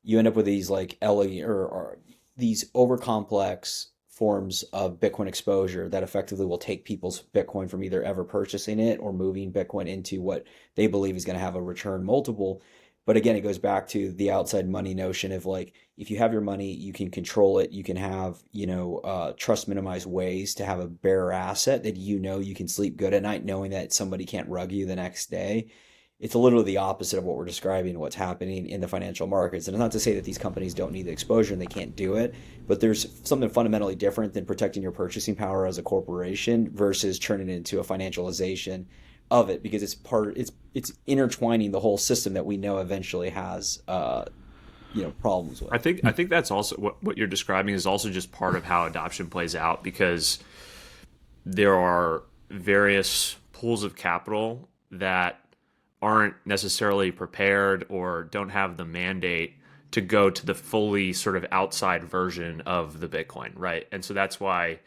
you end up with these like or these over complex forms of Bitcoin exposure that effectively will take people's Bitcoin from either ever purchasing it or moving Bitcoin into what they believe is going to have a return multiple. But again, it goes back to the outside money notion of like, if you have your money, you can control it. You can have, trust minimized ways to have a bearer asset that you can sleep good at night knowing that somebody can't rug you the next day. It's literally the opposite of what we're describing, what's happening in the financial markets. And it's not to say that these companies don't need the exposure and they can't do it, but there's something fundamentally different than protecting your purchasing power as a corporation versus turning it into a financialization of it, because it's intertwining the whole system that we know eventually has problems with. I think that's also what you're describing is also just part of how adoption plays out, because there are various pools of capital that aren't necessarily prepared or don't have the mandate to go to the fully sort of outside version of the Bitcoin, right? And so that's why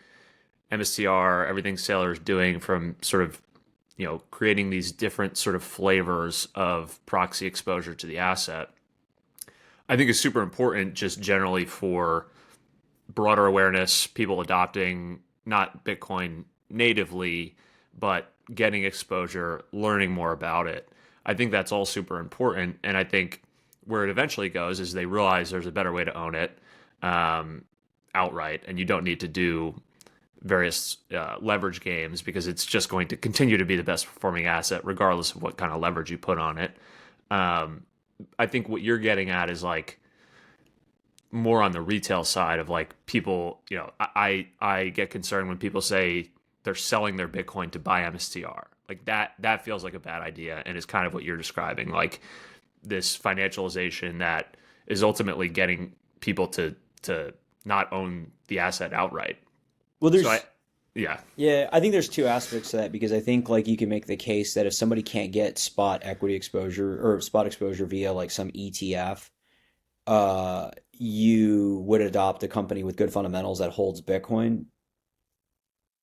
MSTR, everything Saylor is doing, from sort of creating these different sort of flavors of proxy exposure to the asset, I think is super important just generally for broader awareness, people adopting not Bitcoin natively, but getting exposure, learning more about it. I think that's all super important. And I think where it eventually goes is they realize there's a better way to own it outright, and you don't need to do various leverage games, because it's just going to continue to be the best performing asset regardless of what kind of leverage you put on it. I think what you're getting at is like more on the retail side of like people, I get concerned when people say they're selling their Bitcoin to buy MSTR. Like that feels like a bad idea, and is kind of what you're describing, like this financialization that is ultimately getting people to not own the asset outright. Well, there's Yeah, I think there's two aspects to that, because I think like you can make the case that if somebody can't get spot equity exposure or spot exposure via like some ETF, you would adopt a company with good fundamentals that holds Bitcoin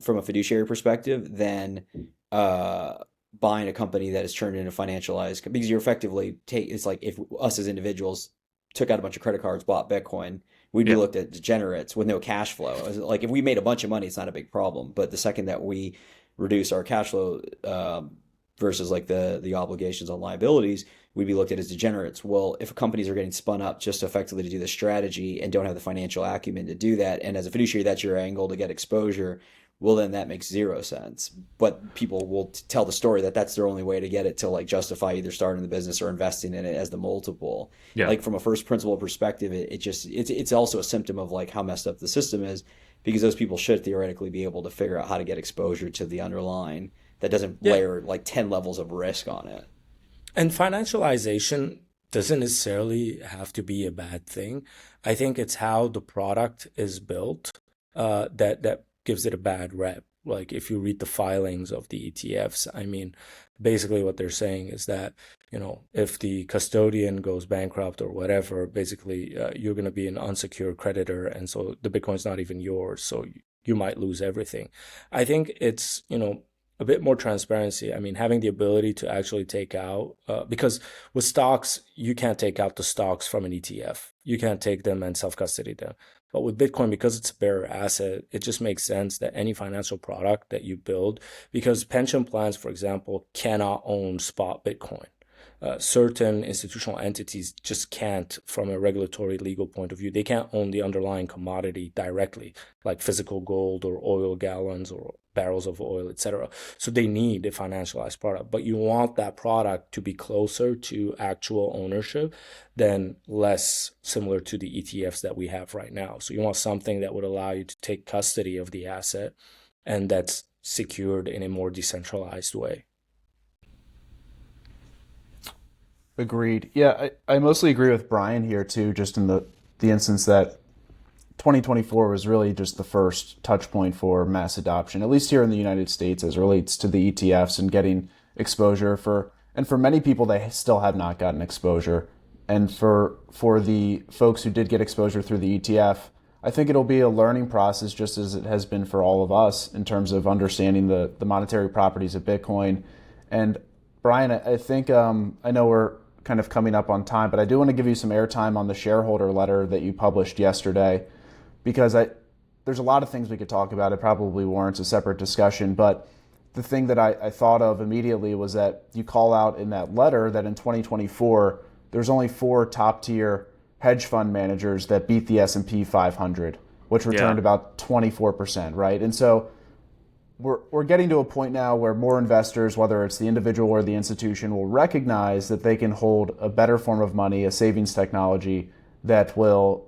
from a fiduciary perspective than buying a company that is turned into financialized, because you're effectively it's like if us as individuals took out a bunch of credit cards, bought Bitcoin, we'd be looked at degenerates with no cash flow. Like if we made a bunch of money, it's not a big problem. But the second that we reduce our cash flow versus like the obligations on liabilities, we'd be looked at as degenerates. Well, if companies are getting spun up just effectively to do the strategy and don't have the financial acumen to do that, and as a fiduciary, that's your angle to get exposure, well, then that makes zero sense. But people will tell the story that that's their only way to get it to like justify either starting the business or investing in it as the multiple. Yeah. Like from a first principle perspective, it's also a symptom of like how messed up the system is, because those people should theoretically be able to figure out how to get exposure to the underlying that doesn't layer like 10 levels of risk on it. And financialization doesn't necessarily have to be a bad thing. I think it's how the product is built that gives it a bad rep. Like if you read the filings of the ETFs, I mean, basically what they're saying is that, if the custodian goes bankrupt or whatever, basically you're going to be an unsecured creditor. And so the Bitcoin's not even yours. So you might lose everything. I think it's, a bit more transparency. I mean, having the ability to actually take out, because with stocks, you can't take out the stocks from an ETF. You can't take them and self-custody them. But with Bitcoin, because it's a bearer asset, it just makes sense that any financial product that you build, because pension plans, for example, cannot own spot Bitcoin. Certain institutional entities just can't, from a regulatory legal point of view, they can't own the underlying commodity directly, like physical gold or oil gallons or barrels of oil, etc. So they need a financialized product. But you want that product to be closer to actual ownership than less similar to the ETFs that we have right now. So you want something that would allow you to take custody of the asset, and that's secured in a more decentralized way. Agreed. Yeah, I mostly agree with Brian here too, just in the instance that 2024 was really just the first touch point for mass adoption, at least here in the United States, as it relates to the ETFs and getting exposure for many people, they still have not gotten exposure. And for the folks who did get exposure through the ETF, I think it'll be a learning process, just as it has been for all of us in terms of understanding the monetary properties of Bitcoin. And Brian, I think I know we're kind of coming up on time, but I do want to give you some airtime on the shareholder letter that you published yesterday, because there's a lot of things we could talk about. It probably warrants a separate discussion, but the thing that I thought of immediately was that you call out in that letter that in 2024, there's only 4 top-tier hedge fund managers that beat the S&P 500, which returned about 24%, right? And so we're getting to a point now where more investors, whether it's the individual or the institution, will recognize that they can hold a better form of money, a savings technology that will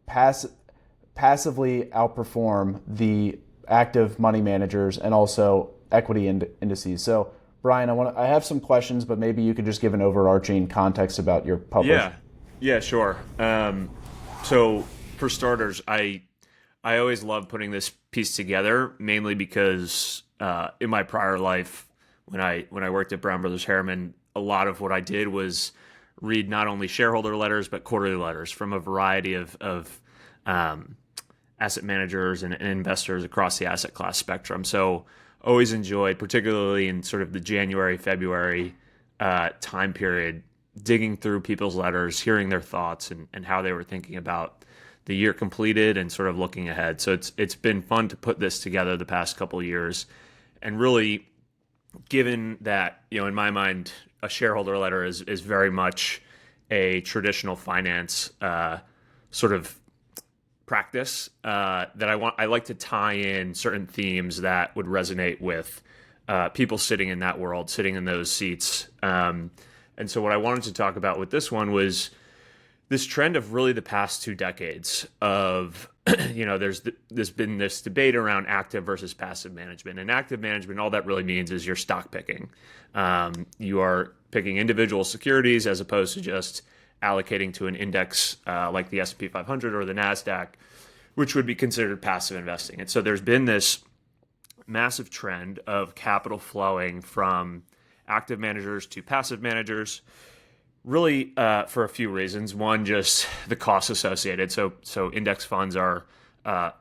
passively outperform the active money managers and also equity indices. So, Brian, I have some questions, but maybe you could just give an overarching context about your publish. Yeah, sure. So, for starters, I always love putting this piece together, mainly because in my prior life, when I worked at Brown Brothers Harriman, a lot of what I did was read not only shareholder letters but quarterly letters from a variety of asset managers and investors across the asset class spectrum. So always enjoyed, particularly in sort of the January, February time period, digging through people's letters, hearing their thoughts and how they were thinking about the year completed and sort of looking ahead. So it's been fun to put this together the past couple of years. And really, given that, in my mind, a shareholder letter is very much a traditional finance sort of practice that I like to tie in certain themes that would resonate with people sitting in that world, sitting in those seats. And so what I wanted to talk about with this one was this trend of really the past 2 decades of, there's been this debate around active versus passive management. And active management, all that really means is you're stock picking. You are picking individual securities as opposed to just allocating to an index like the S&P 500 or the NASDAQ, which would be considered passive investing. And so there's been this massive trend of capital flowing from active managers to passive managers, really for a few reasons. One, just the costs associated. So index funds are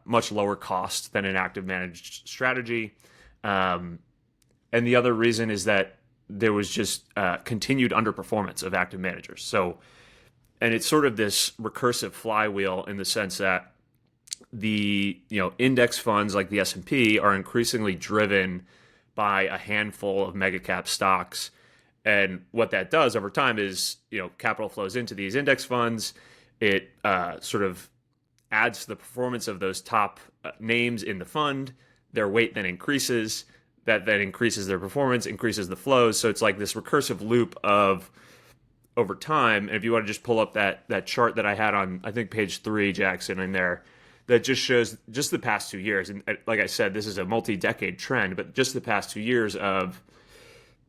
much lower cost than an active managed strategy. And the other reason is that there was just continued underperformance of active managers. And it's sort of this recursive flywheel in the sense that the index funds like the S&P are increasingly driven by a handful of mega cap stocks. And what that does over time is, capital flows into these index funds. It sort of adds to the performance of those top names in the fund. Their weight then increases. That then increases their performance, increases the flows. So it's like this recursive loop of over time. And if you want to just pull up that chart that I had on, I think, page 3, Jackson, in there, that just shows just the past 2 years. And like I said, this is a multi-decade trend, but just the past 2 years of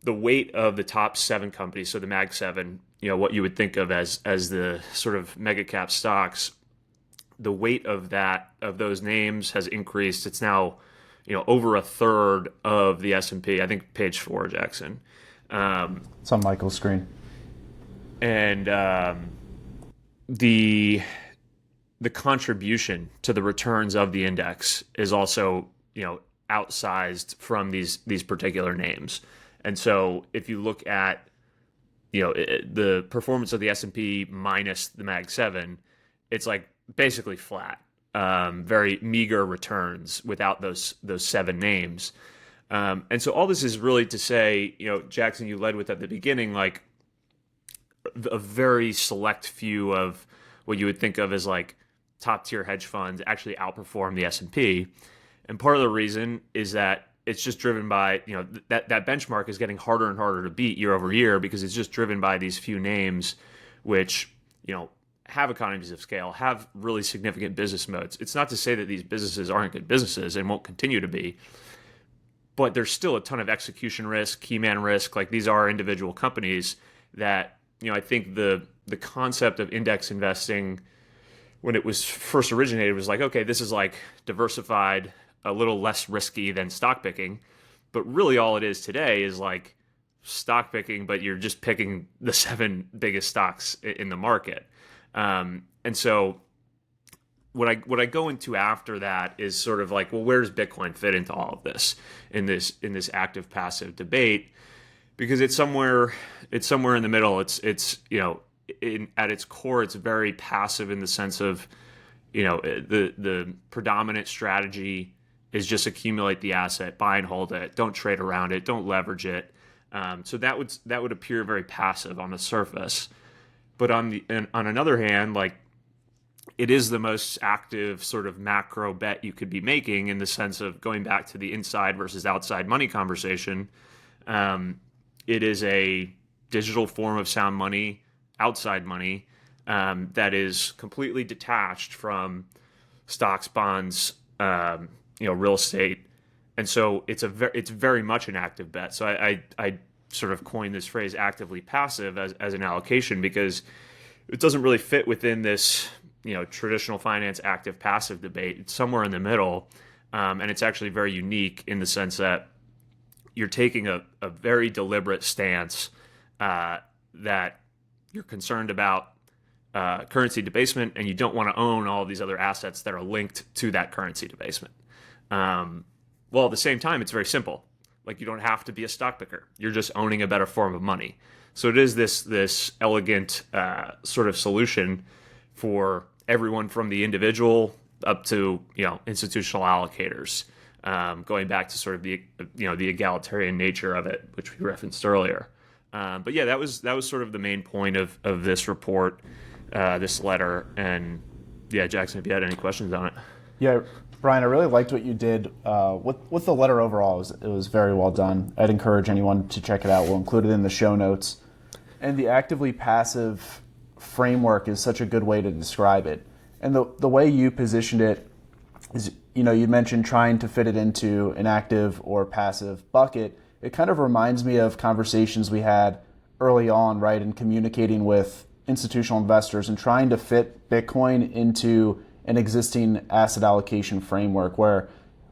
the weight of the top 7 companies, so the Mag 7, what you would think of as the sort of mega cap stocks, the weight of those names has increased. It's now, over a third of the S&P. I think page 4, Jackson. It's on Michael's screen. And the contribution to the returns of the index is also, outsized from these particular names. And so if you look at, the performance of the S&P minus the Mag 7, it's like basically flat, very meager returns without those 7 names. And so all this is really to say, Jackson, you led with at the beginning, like a very select few of what you would think of as like top tier hedge funds actually outperform the S&P. And part of the reason is that it's just driven by, that benchmark is getting harder and harder to beat year over year because it's just driven by these few names, which, have economies of scale, have really significant business modes. It's not to say that these businesses aren't good businesses and won't continue to be, but there's still a ton of execution risk, key man risk. Like these are individual companies that, I think the concept of index investing when it was first originated was like, okay, this is like diversified, a little less risky than stock picking. But really all it is today is like stock picking, but you're just picking the 7 biggest stocks in the market. And so what I go into after that is sort of like, well, where does Bitcoin fit into all of this in this active passive debate? because it's somewhere in the middle. It's at its core, it's very passive in the sense of, the predominant strategy is just accumulate the asset, buy and hold it, don't trade around it, don't leverage it. So that would appear very passive on the surface. But on another hand, like, it is the most active sort of macro bet you could be making, in the sense of going back to the inside versus outside money conversation. It is a digital form of sound money, outside money, that is completely detached from stocks, bonds, real estate. And so it's very much an active bet. So I sort of coined this phrase actively passive as an allocation, because it doesn't really fit within this, traditional finance active passive debate. It's somewhere in the middle. And it's actually very unique in the sense that you're taking a very deliberate stance that you're concerned about currency debasement, and you don't want to own all these other assets that are linked to that currency debasement. Well, at the same time, it's very simple. Like, you don't have to be a stock picker. You're just owning a better form of money. So it is this elegant sort of solution for everyone, from the individual up to institutional allocators. Going back to sort of the egalitarian nature of it, which we referenced earlier. But yeah, that was sort of the main point of this report, this letter. And yeah, Jackson, if you had any questions on it. Yeah, Brian, I really liked what you did with the letter overall. It was very well done. I'd encourage anyone to check it out. We'll include it in the show notes. And the actively passive framework is such a good way to describe it. And the way you positioned it is, you mentioned trying to fit it into an active or passive bucket. It kind of reminds me of conversations we had early on, right, in communicating with institutional investors and trying to fit Bitcoin into an existing asset allocation framework, where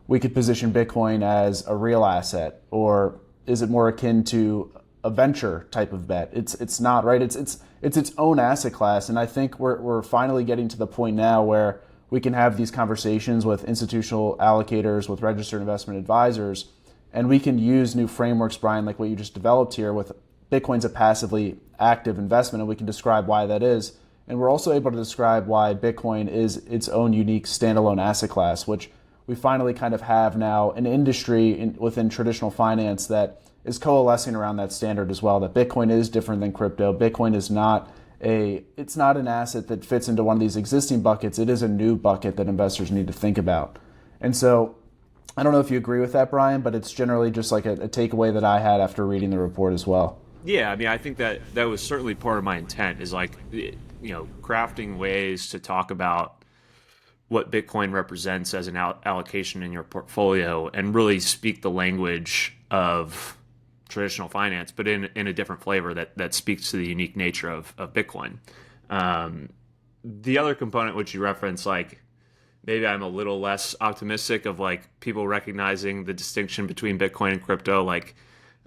we could position Bitcoin as a real asset, or is it more akin to a venture type of bet? It's not, right. It's its own asset class, and I think we're finally getting to the point now where we can have these conversations with institutional allocators, with registered investment advisors, and we can use new frameworks, Brian, like what you just developed here with Bitcoin's a passively active investment, and we can describe why that is. And we're also able to describe why Bitcoin is its own unique standalone asset class, which we finally kind of have now an industry within traditional finance that is coalescing around that standard as well, that Bitcoin is different than crypto. Bitcoin is not an asset that fits into one of these existing buckets. It is a new bucket that investors need to think about. And so I don't know if you agree with that, Brian, but it's generally just like a takeaway that I had after reading the report as well. Yeah, I mean, I think that was certainly part of my intent, is like, crafting ways to talk about what Bitcoin represents as an allocation in your portfolio, and really speak the language of traditional finance, but in a different flavor that speaks to the unique nature of Bitcoin. The other component which you referenced, like, maybe I'm a little less optimistic of like people recognizing the distinction between Bitcoin and crypto. Like,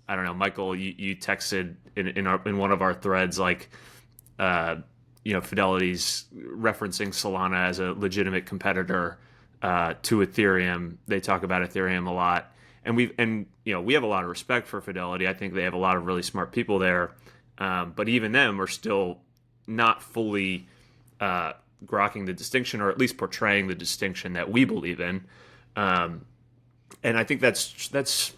I don't know, Michael, you texted in one of our threads, like, Fidelity's referencing Solana as a legitimate competitor to Ethereum. They talk about Ethereum a lot, and we have a lot of respect for Fidelity. I think they have a lot of really smart people there, but even them are still not fully grokking the distinction, or at least portraying the distinction that we believe in. And I think that's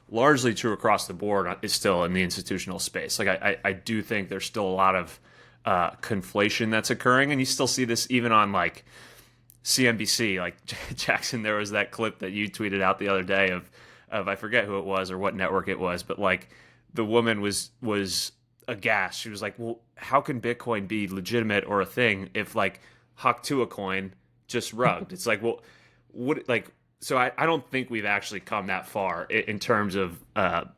largely true across the board. Is still in the institutional space. Like, I do think there's still a lot of conflation that's occurring, and you still see this even on like CNBC. Like, Jackson, there was that clip that you tweeted out the other day of I forget who it was or what network it was, but like the woman was aghast. She was like, well, how can Bitcoin be legitimate or a thing if like Huck to a coin just rugged? It's like, well, what, like, so I don't think we've actually come that far in terms of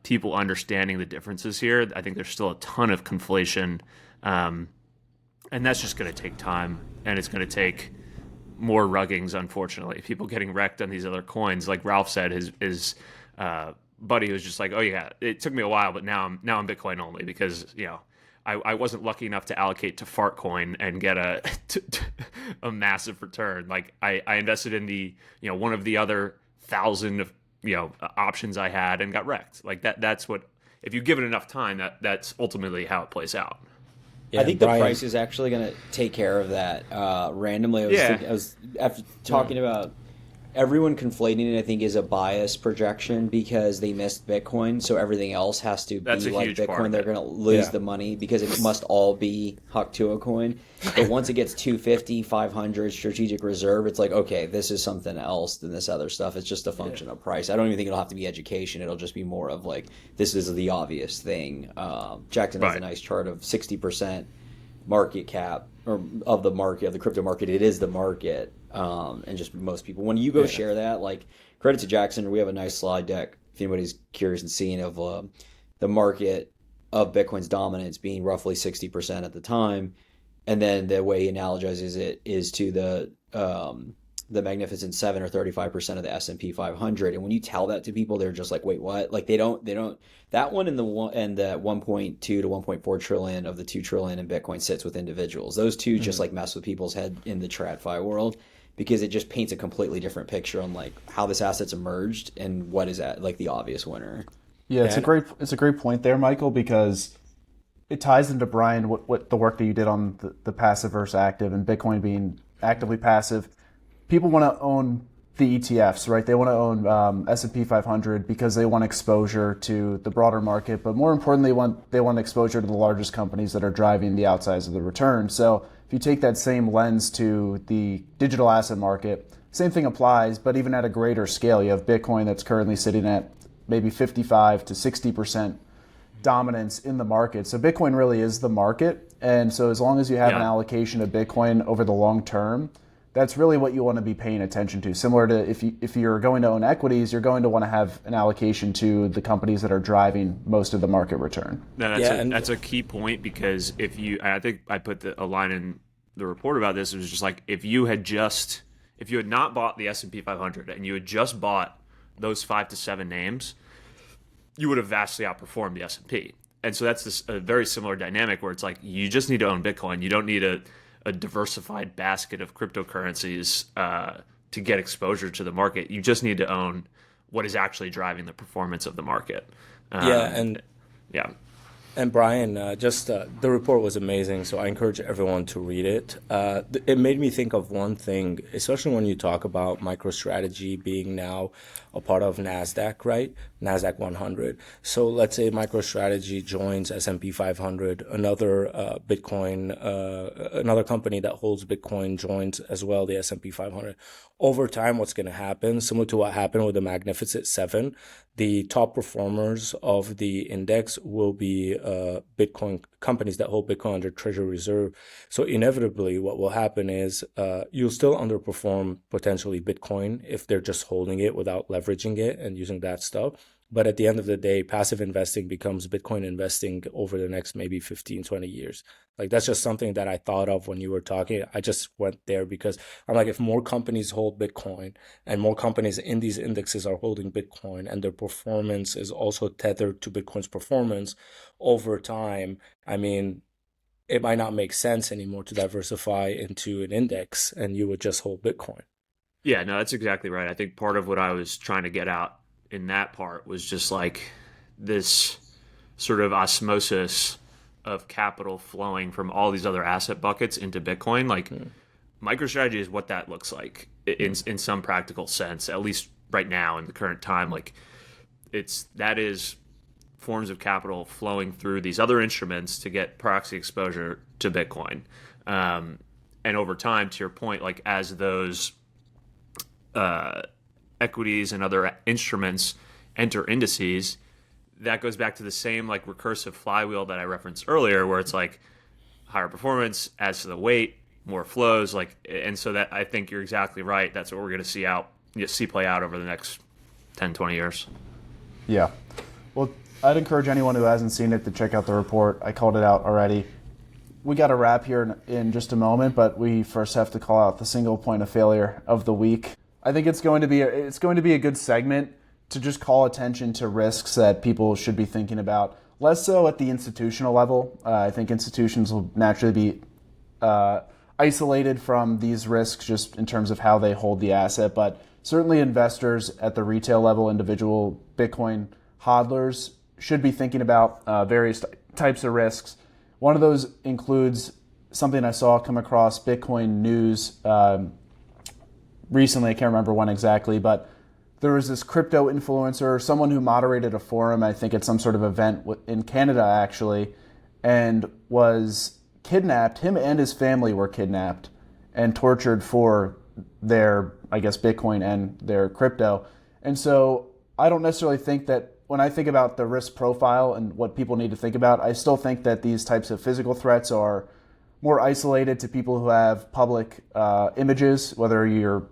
people understanding the differences here. I think there's still a ton of conflation, and that's just going to take time, and it's going to take more ruggings, unfortunately. People getting wrecked on these other coins. Like Ralph said, his buddy was just like, oh yeah, it took me a while, but now I'm Bitcoin only, because I wasn't lucky enough to allocate to Fartcoin and get a massive return. Like, I invested in the one of the other 1,000 of options I had and got wrecked. Like that's what if you give it enough time, that's ultimately how it plays out. Yeah, I think Brian, the price is actually going to take care of that. Randomly, I was after talking about everyone conflating it. I think is a bias projection because they missed Bitcoin, so everything else has to That's be a like huge part Bitcoin. of They're it. going to lose the money because it must all be Haktua coin. But once it gets 250, 500 strategic reserve, it's like, okay, this is something else than this other stuff. It's just a function of price. I don't even think it'll have to be education. It'll just be more of like, this is the obvious thing. Jackson has a nice chart of 60% market cap or of the market, of the crypto market. It is the market. And just most people, when you go share that, like, credit to Jackson, we have a nice slide deck if anybody's curious and seeing of the market of Bitcoin's dominance being roughly 60% at the time. And then the way he analogizes it is to the Magnificent Seven, or 35% of the S&P 500. And when you tell that to people, they're just like, wait, what? Like they don't that one and the 1.2 to 1.4 trillion of the 2 trillion in Bitcoin sits with individuals. Those two just like mess with people's head in the TradFi world, because it just paints a completely different picture on like how this asset's emerged and what is that like the obvious winner. Yeah, it's a great point there, Michael, because it ties into Brian what the work that you did on the passive versus active, and Bitcoin being actively passive. People want to own the ETFs, right? They want to own S&P 500 because they want exposure to the broader market, but more importantly, they want exposure to the largest companies that are driving the outsize of the return. So if you take that same lens to the digital asset market, same thing applies, but even at a greater scale. You have Bitcoin that's currently sitting at maybe 55 to 60% dominance in the market. So Bitcoin really is the market. And so as long as you have an allocation of Bitcoin over the long term, that's really what you want to be paying attention to. Similar to if you're going to own equities, you're going to want to have an allocation to the companies that are driving most of the market return. No, that's a key point, because I think I put a line in the report about this. It was just like, if you had not bought the S&P 500 and you had just bought those 5 to 7 names, you would have vastly outperformed the S&P. And so that's a very similar dynamic where it's like, you just need to own Bitcoin. You don't need a diversified basket of cryptocurrencies to get exposure to the market. You just need to own what is actually driving the performance of the market. And Brian, the report was amazing, so I encourage everyone to read it. It made me think of one thing, especially when you talk about MicroStrategy being now a part of NASDAQ, right? NASDAQ 100. So let's say MicroStrategy joins S&P 500, another another company that holds Bitcoin joins as well the S&P 500. Over time, what's going to happen, similar to what happened with the Magnificent Seven, the top performers of the index will be Bitcoin companies that hold Bitcoin under Treasury Reserve. So inevitably, what will happen is you'll still underperform potentially Bitcoin if they're just holding it without leveraging it and using that stuff. But at the end of the day, passive investing becomes Bitcoin investing over the next maybe 15, 20 years. Like, that's just something that I thought of when you were talking. I just went there because I'm like, if more companies hold Bitcoin and more companies in these indexes are holding Bitcoin and their performance is also tethered to Bitcoin's performance over time, I mean, it might not make sense anymore to diversify into an index and you would just hold Bitcoin. Yeah, no, that's exactly right. I think part of what I was trying to get out in that part was just like this sort of osmosis of capital flowing from all these other asset buckets into Bitcoin. Like, MicroStrategy is what that looks like in some practical sense, at least right now in the current time. Like, that is forms of capital flowing through these other instruments to get proxy exposure to Bitcoin. And over time, to your point, like, as those equities and other instruments enter indices, that goes back to the same like recursive flywheel that I referenced earlier, where it's like higher performance adds to the weight, more flows, like, and so that I think you're exactly right. That's what we're going to see play out over the next 10, 20 years. Yeah. Well, I'd encourage anyone who hasn't seen it to check out the report. I called it out already. We got a wrap here in just a moment, but we first have to call out the single point of failure of the week. I think it's going to be a good segment to just call attention to risks that people should be thinking about. Less so at the institutional level. I think institutions will naturally be isolated from these risks just in terms of how they hold the asset, but certainly investors at the retail level, individual Bitcoin hodlers, should be thinking about various types of risks. One of those includes something I saw come across Bitcoin news recently. I can't remember when exactly, but there was this crypto influencer, someone who moderated a forum, I think at some sort of event in Canada actually, and was kidnapped. Him and his family were kidnapped and tortured for their, I guess, Bitcoin and their crypto. And so I don't necessarily think that when I think about the risk profile and what people need to think about, I still think that these types of physical threats are more isolated to people who have public images, whether you're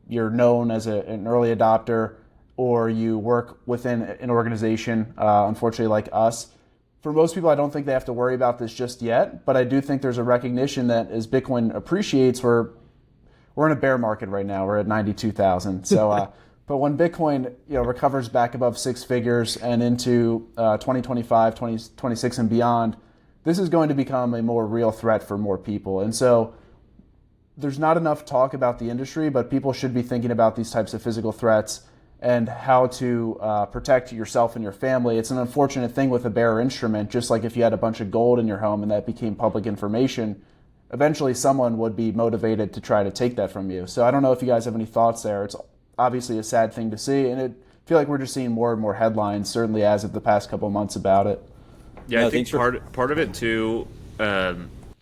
known as an early adopter or you work within an organization, unfortunately like us. For most people, I don't think they have to worry about this just yet, but I do think there's a recognition that as Bitcoin appreciates, we're in a bear market right now. We're at 92,000. So, but when Bitcoin recovers back above six figures and into 2025, 2026 and beyond, this is going to become a more real threat for more people. And so there's not enough talk about the industry, but people should be thinking about these types of physical threats and how to protect yourself and your family. It's an unfortunate thing with a bearer instrument, just like if you had a bunch of gold in your home and that became public information, eventually someone would be motivated to try to take that from you. So I don't know if you guys have any thoughts there. It's obviously a sad thing to see, and I feel like we're just seeing more and more headlines, certainly as of the past couple of months about it. Yeah, I think part of it too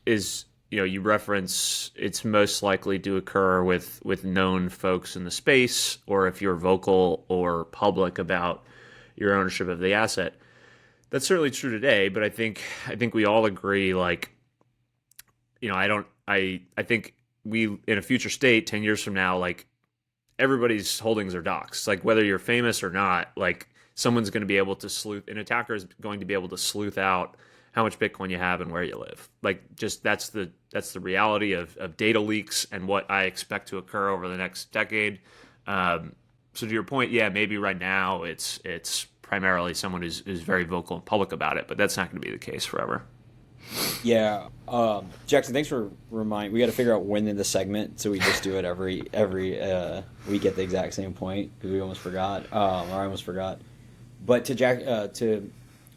is, you reference it's most likely to occur with known folks in the space, or if you're vocal or public about your ownership of the asset. That's certainly true today, but I think we all agree, like, I think we, in a future state, 10 years from now, like, everybody's holdings are doxed. Like, whether you're famous or not, like, someone's going to be able to an attacker is going to be able to sleuth out how much Bitcoin you have and where you live. Like, just that's the reality of data leaks and what I expect to occur over the next decade. So to your point, yeah, maybe right now it's primarily someone who's very vocal and public about it, but that's not going to be the case forever. Yeah, Jackson, thanks for reminding. We got to figure out when in the segment, so we just do it every we get the exact same point because we almost forgot, or I almost forgot. But to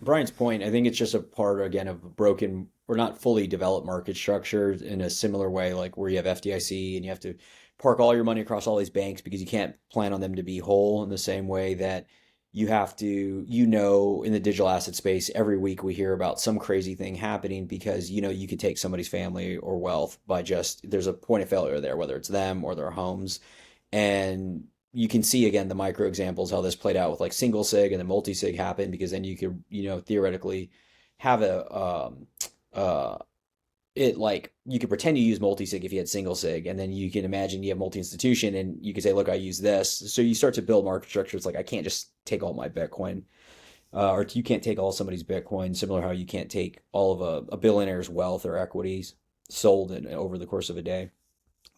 Brian's point, I think it's just a part again of a broken or not fully developed market structure in a similar way, like where you have FDIC and you have to park all your money across all these banks because you can't plan on them to be whole, in the same way that you have to, in the digital asset space, every week we hear about some crazy thing happening because, you could take somebody's family or wealth by there's a point of failure there, whether it's them or their homes. And you can see, again, the micro examples, how this played out with like single sig and then multi-sig happened, because then you could, theoretically have you could pretend you use multi-sig if you had single sig, and then you can imagine you have multi-institution and you can say, look, I use this. So you start to build market structures like, I can't just take all my Bitcoin, or you can't take all somebody's Bitcoin, similar how you can't take all of a billionaire's wealth or equities sold over the course of a day.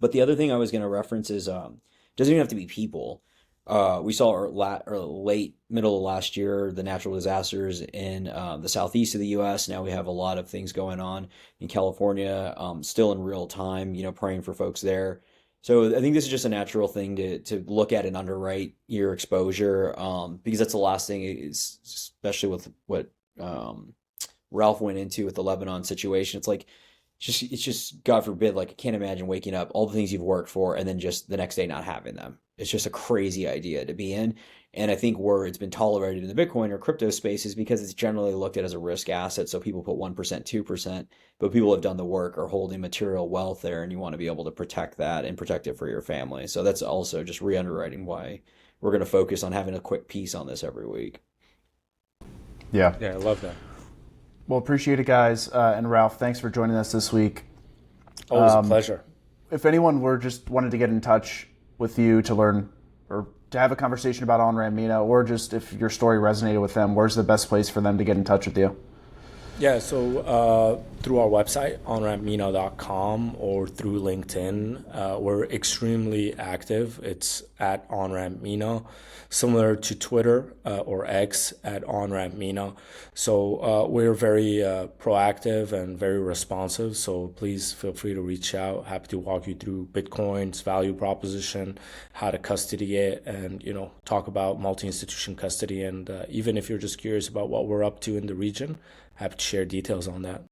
But the other thing I was going to reference is, doesn't even have to be people. We saw late middle of last year the natural disasters in the southeast of the U.S. Now we have a lot of things going on in California, still in real time. Praying for folks there. So I think this is just a natural thing to look at and underwrite your exposure, because that's the last thing, is especially with what Ralph went into with the Lebanon situation. It's like, it's just God forbid, like, I can't imagine waking up, all the things you've worked for, and then just the next day not having them. It's just a crazy idea to be in. And I think where it's been tolerated in the Bitcoin or crypto space is because it's generally looked at as a risk asset. So people put 1%, 2%, but people have done the work or holding material wealth there, and you want to be able to protect that and protect it for your family. So that's also just re-underwriting why we're going to focus on having a quick piece on this every week. Yeah, I love that. Well, appreciate it, guys. And Ralph, thanks for joining us this week. Always a pleasure. If anyone wanted to get in touch with you to learn or to have a conversation about Onramp, or just if your story resonated with them, where's the best place for them to get in touch with you? Yeah, so through our website, onrampmina.com, or through LinkedIn, we're extremely active. It's at onrampmina, similar to Twitter or X at onrampmina. So we're very proactive and very responsive. So please feel free to reach out. Happy to walk you through Bitcoin's value proposition, how to custody it, and talk about multi-institution custody. And even if you're just curious about what we're up to in the region, happy to share details on that.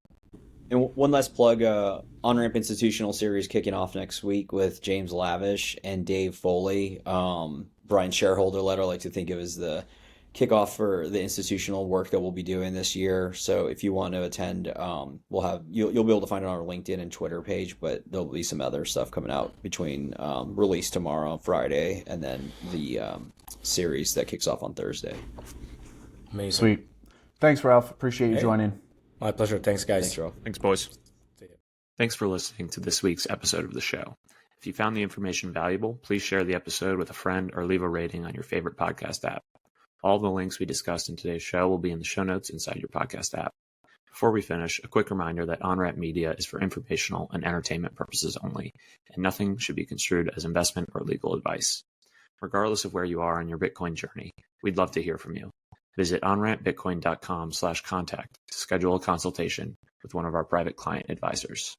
And one last plug, On-Ramp Institutional Series kicking off next week with James Lavish and Dave Foley. Brian's shareholder letter I like to think of as the kickoff for the institutional work that we'll be doing this year. So if you want to attend, you'll be able to find it on our LinkedIn and Twitter page, but there'll be some other stuff coming out between release tomorrow, Friday, and then the series that kicks off on Thursday. Amazing. Sweet. Thanks, Ralph. Appreciate you joining. My pleasure. Thanks, guys. Thanks, Ralph. Thanks, boys. Thanks for listening to this week's episode of the show. If you found the information valuable, please share the episode with a friend or leave a rating on your favorite podcast app. All the links we discussed in today's show will be in the show notes inside your podcast app. Before we finish, a quick reminder that Onramp Media is for informational and entertainment purposes only, and nothing should be construed as investment or legal advice. Regardless of where you are on your Bitcoin journey, we'd love to hear from you. Visit onrampbitcoin.com/contact to schedule a consultation with one of our private client advisors.